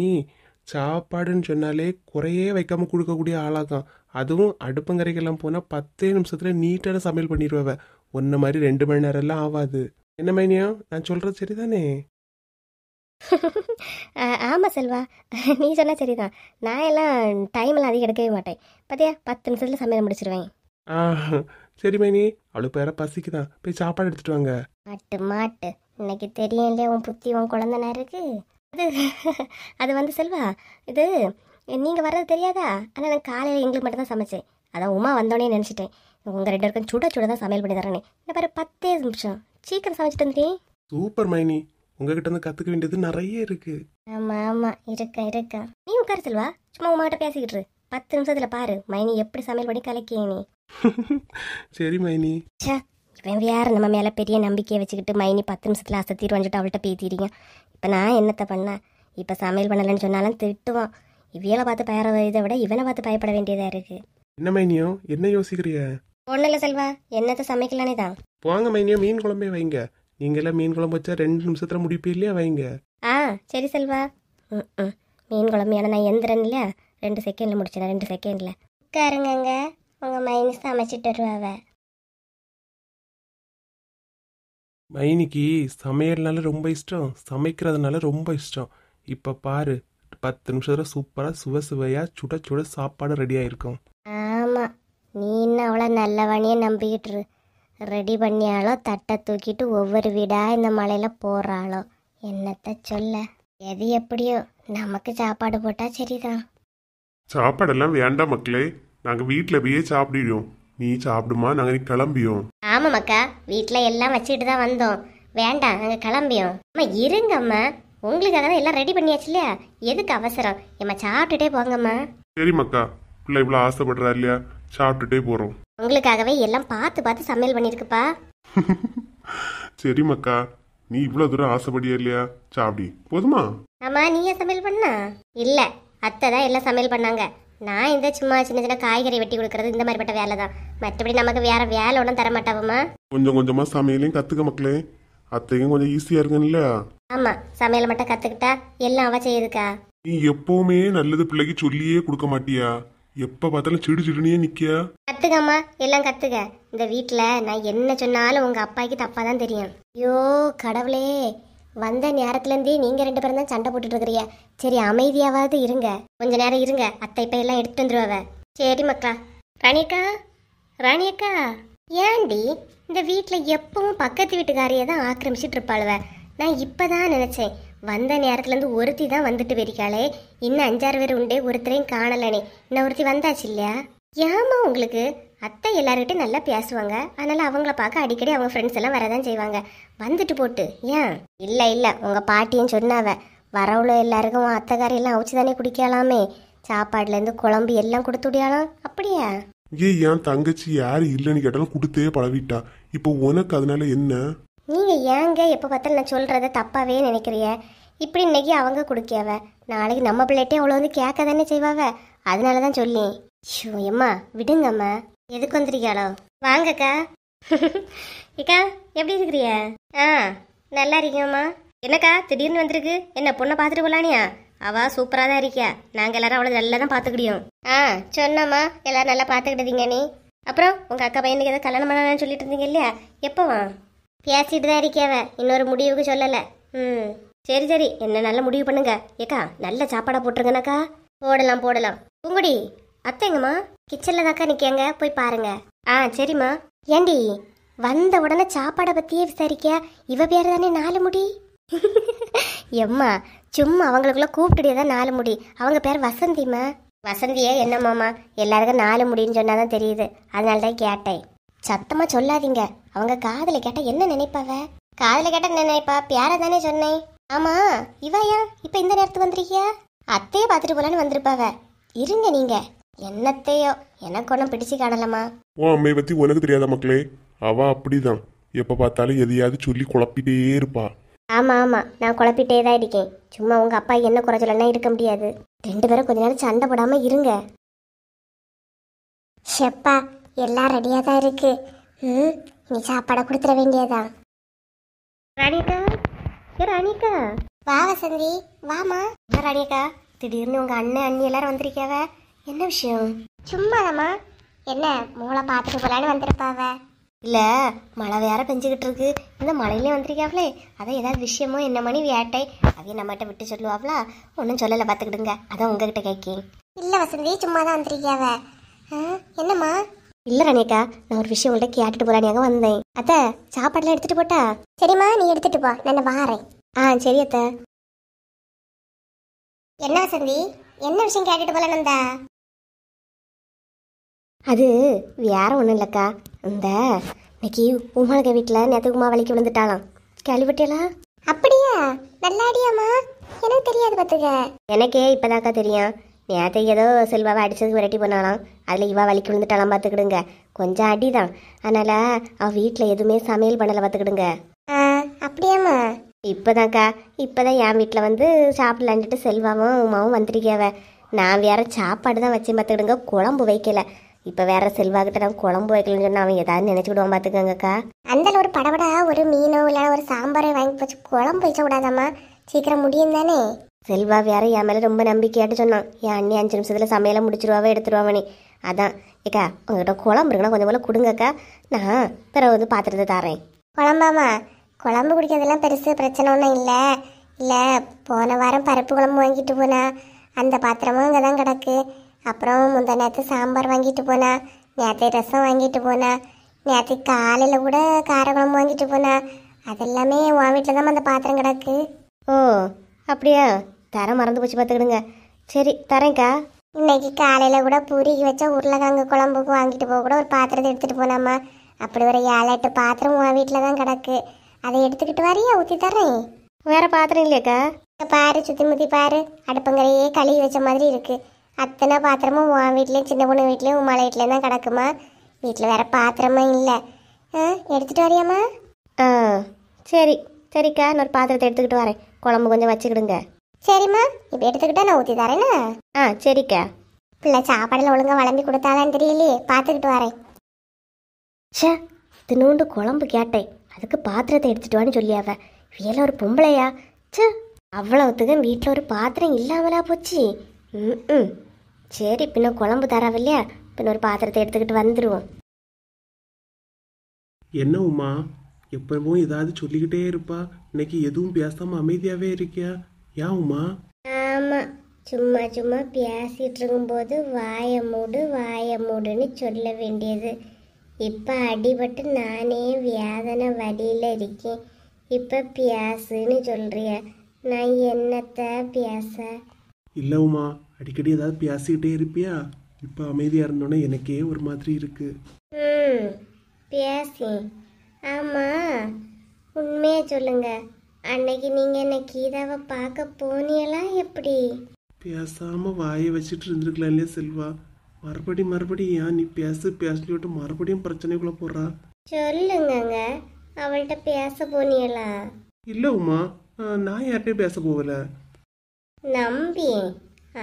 சாப்பாடுன்னு சொன்னாலே குறையே வைக்காம கொடுக்கக்கூடிய ஆளாதான். அதுவும் அடுப்பங்கரைக்கெல்லாம் போனா 10 நிமிஷத்துல நீட்டான சமையல் பண்ணிடுவ. ஒன்ன மாதிரி 2 மணி நேரம் எல்லாம் ஆகாது. என்ன மைனியா, நான் சொல்றது சரிதானே? ஆமா செல்வா, நீ சொன்னா சரிதான். நான் எல்லாம் டைம் எல்லாம் அதிகம் எடுக்கவே மாட்டேன். பார்த்தியா, 10 நிமிஷத்துல சமையல் முடிச்சிருவேன். சரி மைனி, அவளுக்கு வேற பசிக்குதான், போய் சாப்பாடு எடுத்துட்டு வாங்க. மாட்டு இன்னைக்கு தெரியும் இல்லையா உன் புத்தி உன் குழந்தைனா இருக்கு. அது வந்து செல்வா, இது நீங்கள் வர்றது தெரியாதா? ஆனால் நான் காலையில் எங்களுக்கு மட்டும் தான் சமைச்சேன். அதான் உமா வந்தோடனே நினச்சிட்டேன் உங்கள் 2 பேருக்கும் சுட சுட தான் சமையல் பண்ணி தரேனே. இந்த பாரு 10 நிமிஷம் சீக்கிரம் சமைச்சிட்டு வந்துட்டேன். சூப்பர் மைனி, உங்ககிட்ட இருந்து கற்றுக்க வேண்டியது நிறைய இருக்கு. ஆமாம் இருக்கேன். நீ உட்கார செல்வா, சும்மா உமாட்ட பேசிக்கிட்டு 10 நிமிஷத்தில் பாரு மைனி எப்படி சமையல் பண்ணி கலக்கியே நீ. சரி மைனி. இவன் வேற நம்ம மேலே பெரிய நம்பிக்கையை வச்சுக்கிட்டு மைனி 10 நிமிஷத்தில் அசத்திட்டு வந்துட்டு அவள்கிட்ட பேத்திடுங்க. இப்போ நான் என்னத்தை பண்ணேன்? இப்போ சமையல் பண்ணலைன்னு சொன்னாலும் திட்டுவான். இவையெல்லாம் பார்த்து பயற இதை விட இவனை பார்த்து பயப்பட வேண்டியதாக இருக்குது. என்ன மைனியோ என்ன யோசிக்கிறிய? ஒன்றும் இல்லை செல்வா, என்னத்தை சமைக்கலானே தான். போங்க மைனியோ, மீன் குழம்பே வைங்க. நீங்களாம் மீன் குழம்பு வச்சா 2 நிமிஷத்துல முடிப்பே இல்லையா? வைங்க. ஆ சரி செல்வா. ம் மீன் குழம்பு ஏன்னா நான் எந்திரன் இல்லையா, 2 செகண்டில் முடிச்சிடறேன். 2 செகண்டில் உட்காருங்க, உங்க மைனஸ் சமைச்சிட்டு வருவாவ. மைனிக்கு சமையல்னால ரொம்ப இஷ்டம், சமைக்கிறதுனால ரொம்ப இஷ்டம். இப்போ பாரு, 10 நிமிஷத்துல சூப்பராக சுவையா சுட சுட சாப்பாடு ரெடி ஆயிருக்கும். ஆமா, நீ இன்னும் அவளை நல்லவனையே நம்பிக்கிட்டு ரெடி பண்ணியாலோ தட்டை தூக்கிட்டு ஒவ்வொரு வீடா இந்த மலையில போறாளோ. என்னத்த சொல்ல, எது எப்படியோ நமக்கு சாப்பாடு போட்டா சரிதான். சாப்பாடெல்லாம் வேண்டாம் மக்களே, நாங்க வீட்டில் போயே சாப்பிடுவோம். நீ சாப்பிடுமா, நாங்க நீ கிளம்பியோம். ஆமா மக்கா, வீட்டுல எல்லாம் வச்சுட்டு தான் வந்தோம். வேண்டாம், நாங்க கிளம்பியோம். அம்மா இருங்கம்மா, உங்களுக்காக தான் எல்லாம் ரெடி பண்ணியாச்சு இல்லையா, எதுக்கு அவசரம்? ஏம்மா சாப்பிட்டுட்டே போங்கம்மா. சரி மக்கா, பிள்ளை இவ்வளோ ஆசைப்படுறா இல்லையா, சாப்பிட்டுட்டே போறோம். உங்களுக்காகவே எல்லாம் பார்த்து பார்த்து சமையல் பண்ணிருக்குப்பா. சரி மக்கா, நீ இவ்வளோ தூரம் ஆசைப்படியா இல்லையா, சாப்பிடி போதுமா? ஆமா, நீயே சமையல் பண்ணா? இல்ல, அத்தை தான் எல்லாம் சமையல் பண்ணாங்க. நான் இந்த சும்மா சின்ன சின்ன காய்கறி வெட்டி கொடுக்கறது இந்த மாதிரிப்பட்ட வேலை தான். மற்றபடி நமக்கு வேற வேலை ஒன்றும் தர மாட்டாவம்மா. கொஞ்சம் கொஞ்சமா சமையலையும் கத்துக்க மக்களே, அத்தையும் கொஞ்சம் ஈஸியா இருக்குன்னு. ஆமா, சமையல் மட்டும் கத்துக்கிட்டா எல்லாம் அவ செய்யுதுக்கா. நீ எப்பவுமே நல்லது பிள்ளைக்கு சொல்லியே கொடுக்க மாட்டியா, எப்ப பார்த்தாலும் சிடு சிடுனே நிக்கியா. கத்துக்கம்மா, எல்லாம் கத்துக்க. இந்த வீட்டுல நான் என்ன சொன்னாலும் உங்க அப்பாய்க்கு தப்பா தான் தெரியும். ஐயோ கடவுளே, வந்த நேரத்துல இருந்தே நீங்க 2 பேரும் தான் சண்டை போட்டுட்டு இருக்கிறீங்க. சரி அமைதியாவது இருங்க, கொஞ்ச நேரம் இருங்க, அத்தை இப்ப எல்லாம் எடுத்துட்டு வந்துருவாவ. சரி மக்கா. ராணியக்கா, ராணியக்கா, ஏண்டி இந்த வீட்டுல எப்பவும் பக்கத்து வீட்டுக்காரியை தான் ஆக்கிரமிச்சிட்டு இருப்பாளுவ? நான் இப்பதான் நினைச்சேன், வந்த நேரத்துல இருந்து ஒருத்தி தான் வந்துட்டு வெறிக்காளே, இன்னும் 5-6 பேர் உண்டே, ஒருத்தரையும் காணலனே. இன்னும் ஒருத்தி வந்தாச்சு இல்லையா? ஏமா உங்களுக்கு அத்தை எல்லார்கிட்டையும் நல்லா பேசுவாங்க, அதனால அவங்கள பார்க்க அடிக்கடி அவங்க ஃப்ரெண்ட்ஸ் எல்லாம் வரதான் செய்வாங்க. வந்துட்டு போட்டு ஏன்? இல்ல இல்ல, உங்க பாட்டியும் சொன்னாவ, வரவுள்ள எல்லாருக்கும் அத்தைக்காரி எல்லாம் அவிச்சு தானே குடிக்கலாமே, சாப்பாடுல இருந்து குழம்பு எல்லாம் கொடுத்து விடியாலாம். அப்படியா? என் தங்கச்சி யாரு இல்லைன்னு கேட்டாலும் கொடுத்தே பழவிட்டா, இப்போ உனக்கு அதனால என்ன? நீங்க ஏங்க எப்ப பார்த்தாலும் நான் சொல்றத தப்பாவே நினைக்கிறிய? இப்படி இன்னைக்கு அவங்க குடிக்காவ, நாளைக்கு நம்ம பிள்ளைகிட்டே அவ்வளோ வந்து கேட்க தானே செய்வாவ, அதனாலதான் சொல்லி. ஷோ எம்மா விடுங்கம்மா. எதுக்கு வந்திருக்காளோ? வாங்கக்கா. ஏக்கா எப்படி இருக்கிறிய? ஆ நல்லா இருக்கேம்மா. என்னக்கா திடீர்னு வந்திருக்கு? என்ன பொண்ணை பார்த்துட்டு போலானியா? அவ சூப்பரா தான் இருக்கியா, நாங்க எல்லாரும் அவளை நல்லா தான் பாத்துக்கிடியோம். ஆ சொன்னம்மா, எல்லாரும் நல்லா பாத்துக்கிட்டீங்க. நீ அப்புறம் உங்க அக்கா பையனுக்கு ஏதோ கல்யாணம் பண்ணலான்னு சொல்லிட்டு இருந்தீங்க இல்லையா, எப்பவா? பேசிட்டு தான் இருக்கியாவ, இன்னொரு முடிவுக்கு சொல்லலை. ம் சரி சரி, என்ன நல்ல முடிவு பண்ணுங்க. ஏக்கா நல்ல சாப்பாடா போட்டுருங்கனாக்கா. போடலாம் போடலாம். பூங்குடி அத்தைங்கம்மா கிச்சன்ல தாக்கா நிக்கங்க, போய் பாருங்க. ஆ சரிம்மா. ஏண்டி வந்த உடனே சாப்பாடை பத்தியே விசாரிக்க? இவ பேரு தானே 4 முடி. எம்மா சும்மா அவங்களுக்குள்ள கூப்பிட்டுதான் 4 முடி. அவங்க பேர் வசந்திம்மா. வசந்தியே என்னம்மாமா, எல்லாருக்கும் 4 முடின்னு சொன்னாதான் தெரியுது, அதனால தான் கேட்டேன். சத்தமா சொல்லாதீங்க, அவங்க காதுல கேட்டா என்ன நினைப்பாவ? காதுல கேட்டா நினைப்பா, பேர தானே சொன்னேன். ஆமா இவையா இப்ப இந்த நேரத்துக்கு வந்திருக்கியா? அத்தையே பார்த்துட்டு போலான்னு வந்திருப்பாவ. இருங்க நீங்க, என்னத்தையோ எனக்கு ஒன்றும் பிடிச்சு காணலம்மா. உன் அம்மையை பத்தி உனக்கு தெரியாத மக்களே, அவ அப்படிதான், எப்ப பார்த்தாலும் எதையாவது சொல்லி குழப்பிட்டே இருப்பா. ஆமா ஆமா, நான் குழப்பிட்டே தான் இருக்கேன். சும்மா உங்க அப்பா என்ன குறை சொல்லலாம் இருக்க முடியாது. 2 பேரும் கொஞ்ச நேரம் சண்டை போடாம இருங்க. ஷெப்பா எல்லாம் ரெடியா தான் இருக்கு. நீ சாப்பாடை கொடுத்துட வேண்டியதான். ராணிக்கா, ராணிக்கா வா. வசந்தி வாமா. ராணிக்கா திடீர்னு உங்க அண்ணன் அண்ணி எல்லாரும் வந்திருக்காவ, என்ன விஷயம்? சும்மாதாம்மா. என்ன மூளை பார்த்துட்டு போலான்னு வந்திருப்பாவ. இல்ல மழை வேற பெஞ்சுக்கிட்டு இருக்கு, இந்த மழையிலே வந்திருக்காவளே, அதான் ஏதாவது விஷயமோ என்ன மணி வேட்டை அதையும் நம்மகிட்ட விட்டு சொல்லுவாங்களா? ஒன்றும் சொல்லலை, பார்த்துக்கிடுங்க, அதான் உங்ககிட்ட கேட்கேன். இல்ல வசந்தி, சும்மா தான் வந்திருக்காவ. என்னம்மா? இல்ல ரணியக்கா, நான் ஒரு விஷயம் உங்கள்கிட்ட கேட்டுட்டு போறானியாக வந்தேன். அத்தை சாப்பாடுலாம் எடுத்துட்டு போட்டா? சரிம்மா, நீ எடுத்துட்டு போ, நான் வாரேன். ஆ சரி அத்தை. என்ன வசந்தி, என்ன விஷயம் கேட்டுட்டு போல நந்தா? அது வேற ஒன்றும் இல்லைக்கா, இந்த இன்னைக்கு உமாளுக்கு வீட்டில் நேற்று உமா வலிக்கு விழுந்துட்டாலாம், கேள்விப்பட்டியலா? அப்படியா? நல்லாடியாமா? எனக்கு தெரியாது பார்த்துக்க. எனக்கே இப்போதாக்கா தெரியும். நேற்று ஏதோ செல்வாவை அடிச்சதுக்கு விரட்டி போனாலாம், அதில் இவா வலிக்கு விழுந்துட்டாலாம், பார்த்துக்கிடுங்க. கொஞ்சம் அடிதான், அதனால் அவள் வீட்டில் எதுவுமே சமையல் பண்ணலை, பார்த்துக்கிடுங்க. அப்படியாம்மா? இப்போதான்க்கா, இப்போதான் என் வீட்டில் வந்து சாப்பிடலான்ட்டு செல்வாவும் உமாவும் வந்திருக்காவ. நான் வேற சாப்பாடு தான் வச்சேன், பார்த்துக்கிடுங்க, குழம்பு வைக்கல. இப்போ வேற செல்வாக்கிட்ட நான் குழம்பு வைக்கலன்னு சொன்னா அவன் ஏதாவது நினைச்சுக்கிடுவான் பார்த்துக்கோங்கக்கா. அந்த ஒரு படபடா ஒரு மீனோ இல்லை ஒரு சாம்பாரோ வாங்கி வச்சு குழம்பு வைக்க கூடாதாம்மா, சீக்கிரம் முடியும் தானே. செல்வா வேற என் மேலே ரொம்ப நம்பிக்கையாட்டு சொன்னான். என் அண்ணி 5 நிமிஷத்தில் சமையலை முடிச்சிருவாவே எடுத்துருவாவனே. அதான் ஏக்கா உங்ககிட்ட குழம்பு இருக்குன்னா கொஞ்சம் போல கொடுங்கக்கா, நான் பிறகு வந்து பாத்திரத்தை தரேன். குழம்பாமா, குழம்பு குடிக்கிறதெல்லாம் பெருசு பிரச்சனை ஒன்றும் இல்லை. இல்லை, போன வாரம் பருப்பு குழம்பு வாங்கிட்டு போனா அந்த பாத்திரமும் இங்கே தான் கிடக்கு. அப்புறம் முந்தா நேற்று சாம்பார் வாங்கிட்டு போனா, நேற்று ரசம் வாங்கிட்டு போனா, நேற்று காலையில் கூட கார குழம்பு வாங்கிட்டு போனா. அதெல்லாமே உன் வீட்டில் தான் அந்த பாத்திரம் கிடக்கு. ஓ அப்படியா, தர மறந்து போச்சு பார்த்துக்கிடுங்க. சரி தரேன்க்கா. இன்னைக்கு காலையில் கூட பூரிக்கு வச்ச உருளைக்கிழங்கு குழம்புக்கு வாங்கிட்டு போக கூட ஒரு பாத்திரத்தை எடுத்துகிட்டு போனாம்மா. அப்படி ஒரு 7-8 பாத்திரம் உன் வீட்டில் தான் கிடக்கு. அதை எடுத்துக்கிட்டு வரையா, ஊற்றி தர்றேன். வேற பாத்திரம் இல்லையாக்கா? பாரு, சுற்றி முற்றி பாரு, அடுப்பங்கரையே கழுவி வச்ச மாதிரி இருக்கு. அத்தனை பாத்திரமும் உன் வீட்லேயும் சின்ன பொண்ணு வீட்லேயும் உமாலை வீட்லேயும் தான் கிடக்குமா. வீட்டில் வேற பாத்திரமும் இல்லை. எடுத்துகிட்டு வரியாம்மா? ஆ சரி சரிக்கா, நான் ஒரு பாத்திரத்தை எடுத்துக்கிட்டு வரேன். குழம்பு கொஞ்சம் வச்சுக்கிடுங்க. சரிம்மா, இப்போ எடுத்துக்கிட்டா நான் ஊற்றி தரேன்னா. ஆ சரிக்கா. பிள்ளை சாப்பாடில் ஒழுங்காக வளம்பி கொடுத்தாதான் தெரியலையே, பார்த்துக்கிட்டு வரேன். ச்சே, தினோண்டு குழம்பு கேட்டேன், அதுக்கு பாத்திரத்தை எடுத்துட்டு வான்னு சொல்லியாவ. வேலை ஒரு பொம்பளையா? ச்சே, அவ்வளவுத்துக்கு வீட்டில் ஒரு பாத்திரம் இல்லாமலா போச்சு. ம் சரி, பின்ன குழம்பு தராவில்லையா, பின்ன ஒரு பாத்திரத்தை எடுத்துக்கிட்டு வந்துடுவோம். என்ன உமா, எப்பவும் ஏதாவது சொல்லிக்கிட்டே இருப்பா, இன்னைக்கு எதுவும் பேசாம அமைதியாவே இருக்கியா? ஏன் உமா? ஆமாம், சும்மா சும்மா பேசிகிட்டு இருக்கும்போது வாயை மூடுன்னு சொல்ல வேண்டியது. இப்போ அடிபட்டு நானே வேதனை வழியில் இருக்கேன். இப்போ பேசுன்னு சொல்கிறிய, நான் என்னத்தை பேச? இல்ல உமா, அடிக்கடி ஏதாவது பேசிக்கிட்டே இருப்பியா? இப்ப அமைதியா இருந்தோன்னே எனக்கே ஒரு மாதிரி இருக்கு. பேசி. ஆமாம், உண்மையை சொல்லுங்க, அன்னைக்கு நீங்கள் என்ன கீதாவை பார்க்க போனீங்களா எப்படி? பேசாம வாயை வச்சுட்டு இருந்திருக்கலாம் இல்லையா செல்வா? மறுபடியும் ஏன் நீ பேசிட்டு மறுபடியும் பிரச்சனைக்குள்ள போறா? சொல்லுங்கங்க, அவள்கிட்ட பேச போனீங்களா? இல்ல உமா, நான் யார்கிட்டயும் பேச போகல. நம்பி,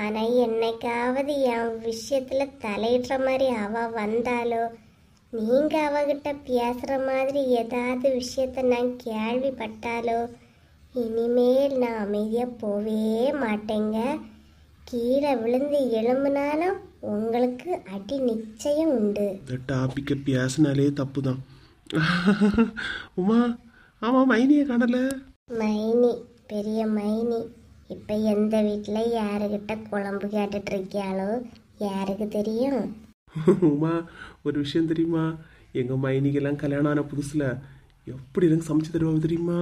ஆனால் என்னைக்காவது என் விஷயத்தில் தலையிடுற மாதிரி அவள் வந்தாலோ, நீங்கள் அவகிட்ட பேசுகிற மாதிரி ஏதாவது விஷயத்த நான் கேள்விப்பட்டாலோ, இனிமேல் நான் அமைதியாக போவே மாட்டேங்க. கீழே விழுந்து எழும்புனாலும் உங்களுக்கு அடி நிச்சயம் உண்டு. இந்த டாபிக்கை பேசினாலே தப்பு தான். உமா, ஆமா, மைனியை காணல. மைனி, பெரிய மைனி இப்போ எந்த வீட்டில் யாருக்கிட்ட குழம்பு கேட்டுட்டு இருக்கியாளோ யாருக்கு தெரியும்? உமா, ஒரு விஷயம் தெரியுமா? எங்க மைனிக்கெல்லாம் கல்யாணம் ஆன புதுசுல எப்படி எனக்கு சமைச்சு தருவாங்க தெரியுமா?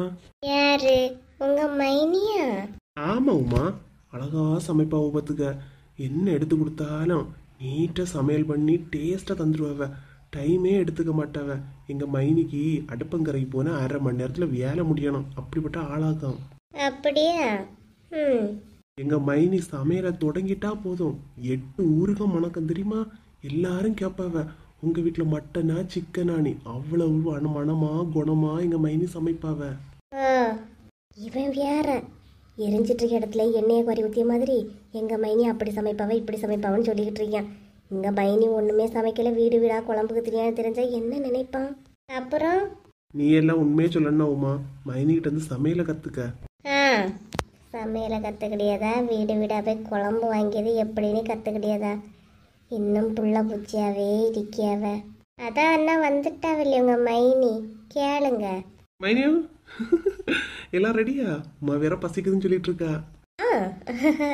யாரு, உங்க மைனியா? ஆமா உமா, அழகா சமைப்பாவ பார்த்துக்க. என்ன எடுத்து கொடுத்தாலும் நீட்டாக சமையல் பண்ணி டேஸ்ட்டாக தந்துடுவாவ. டைமே எடுத்துக்க மாட்டாவ. எங்கள் மைனிக்கு அடுப்பங்கரைக்கு போனால் 1/2 மணி நேரத்தில் வேலை முடியணும், அப்படிப்பட்ட ஆளாகும். அப்படியா? எங்கள் மைனி சமையலை தொடங்கிட்டா போதும் 8 ஊருகம் மணக்கம் தெரியுமா? எல்லாரும் கேட்பாவ, உங்கள் வீட்டில் மட்டனா சிக்கனானி. அவ்வளவு மனமா குணமா எங்கள் மைனி சமைப்பாவ. இவன் வேற எரிஞ்சிட்டு இருக்க இடத்துல எண்ணெயை குறை ஊற்றிய மாதிரி எங்கள் மைனி அப்படி சமைப்பாவ இப்படி சமைப்பாவன்னு சொல்லிக்கிட்டு இருக்கான். எங்கள் மைனி ஒன்றுமே சமைக்கல, வீடு வீடா குழம்புக்கு தெரியாது, தெரிஞ்சா என்ன நினைப்பான்? அப்புறம் நீ எல்லாம் உண்மையே சொல்லணும் உமா, மைனிக்கிட்ட இருந்து சமையலை கற்றுக்க. சமையலை கற்றுக்கிடியதா? வீடு வீடாக போய் குழம்பு வாங்கியது எப்படின்னு கற்றுக்கிடியதா? இன்னும் புள்ள பூச்சியாவே இருக்கியாவ. அதான் அண்ணா வந்துட்டாவில்லை உங்க மைனி, கேளுங்க. மைனியும் எல்லாம் ரெடியா? உமா வேற பசிக்குதுன்னு சொல்லிட்டு இருக்கா.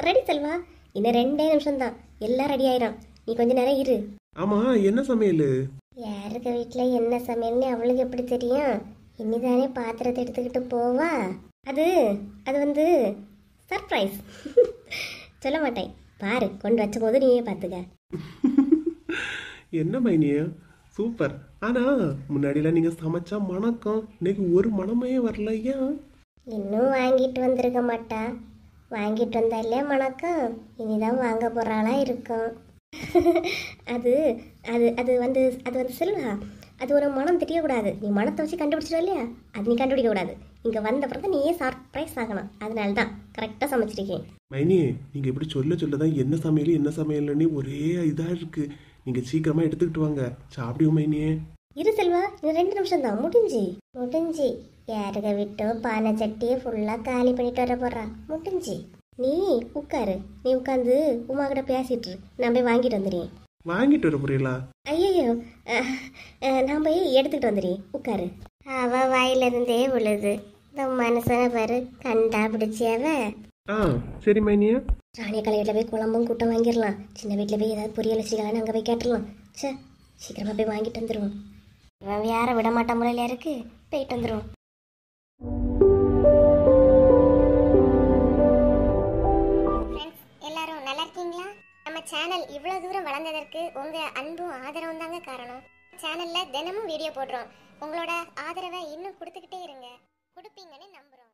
ரெடி செல்வா, இன்னும் 2 நிமிஷம் தான், எல்லாம் ரெடி ஆயிரும். நீ கொஞ்ச நேரம் இரு. ஆமா, என்ன சமையல்? யாருக்கு வீட்டில் என்ன சமையல்னு அவளுக்கு எப்படி தெரியும்? இனிதானே பாத்திரத்தை எடுத்துக்கிட்டு போவா. அது வந்து சர்ப்ரைஸ். சொல்ல மாட்டேன், பாரு, கொண்டு வச்ச போது நீயே பார்த்துக்க. என்ன மைனிய, சூப்பர். ஆனா முன்னாடிலாம் நீங்க சமைச்சா மணக்கம், இன்னைக்கு ஒரு மணமே வரல. ஏன்? இன்னும் வாங்கிட்டு வந்திருக்க மாட்டா. வாங்கிட்டு வந்தா இல்லையா மணக்கம், இனிதான் வாங்க போறாளா இருக்கும். அது அது அது வந்து செல்வா, அது ஒரு மனம் தெரியக்கூடாது. நீ மனத்தை வச்சு கண்டுபிடிச்சிடும் இல்லையா, அது நீ கண்டுபிடிக்க கூடாது. இங்கே வந்த அப்புறம் தான் நீயே சர்ப்ரைஸ் ஆகணும். அதனால தான் கரெக்டாக சமைச்சிருக்கேன். மைனி, நீங்க இப்படி சொல்லதான் என்ன சமையல்னு ஒரே இதா இருக்கு. நீங்க சீக்கிரமா எடுத்துக்கிட்டு வாங்க. சாப்பிடுவோம் மைனியே. இரு செல்வா, இன்னும் 2 நிமிஷம் தான் முடிஞ்சு யாருக விட்டோ பானை சட்டியை ஃபுல்லா காலி பண்ணிட்டு வர போறா. முடிஞ்சு நீ உட்காரு. நீ உட்காந்து உமா கிட்ட பேசிட்டு இரு. நான் போய் வாங்கிட்டு வந்துடுறேன். வாங்கிட்டு வர போறீங்களா? ஐயோ, நான் போய் எடுத்துக்கிட்டு வந்துடுறேன். உட்காரு. அவ வாயில இருந்தே விழுது. இந்த மனுஷனை பாரு, கண்டா பிடிச்சியாவ. சரி மைனியே. ராணிய கலையில போய் குழம்பும் கூட்டம் வாங்கிடலாம். சின்ன வீட்டுல போய் ஏதாவது பொரியல் வச்சுக்கலான்னு அங்க போய் கேட்டுடலாம். சே, சீக்கிரமா போய் வாங்கிட்டு வந்துடுவோம். இவன் யார விட மாட்டான் முறையில இருக்கு. போயிட்டு வந்துடுவோம். ஃப்ரெண்ட்ஸ், எல்லாரும் நல்லா இருக்கீங்களா? நம்ம சேனல் இவ்வளவு தூரம் வளர்ந்ததற்கு உங்க அன்பும் ஆதரவும் தாங்க காரணம். சேனல்ல தினமும் வீடியோ போடுறோம். உங்களோட ஆதரவை இன்னும் கொடுத்துக்கிட்டே இருங்க. கொடுப்பீங்கன்னு நம்புறோம்.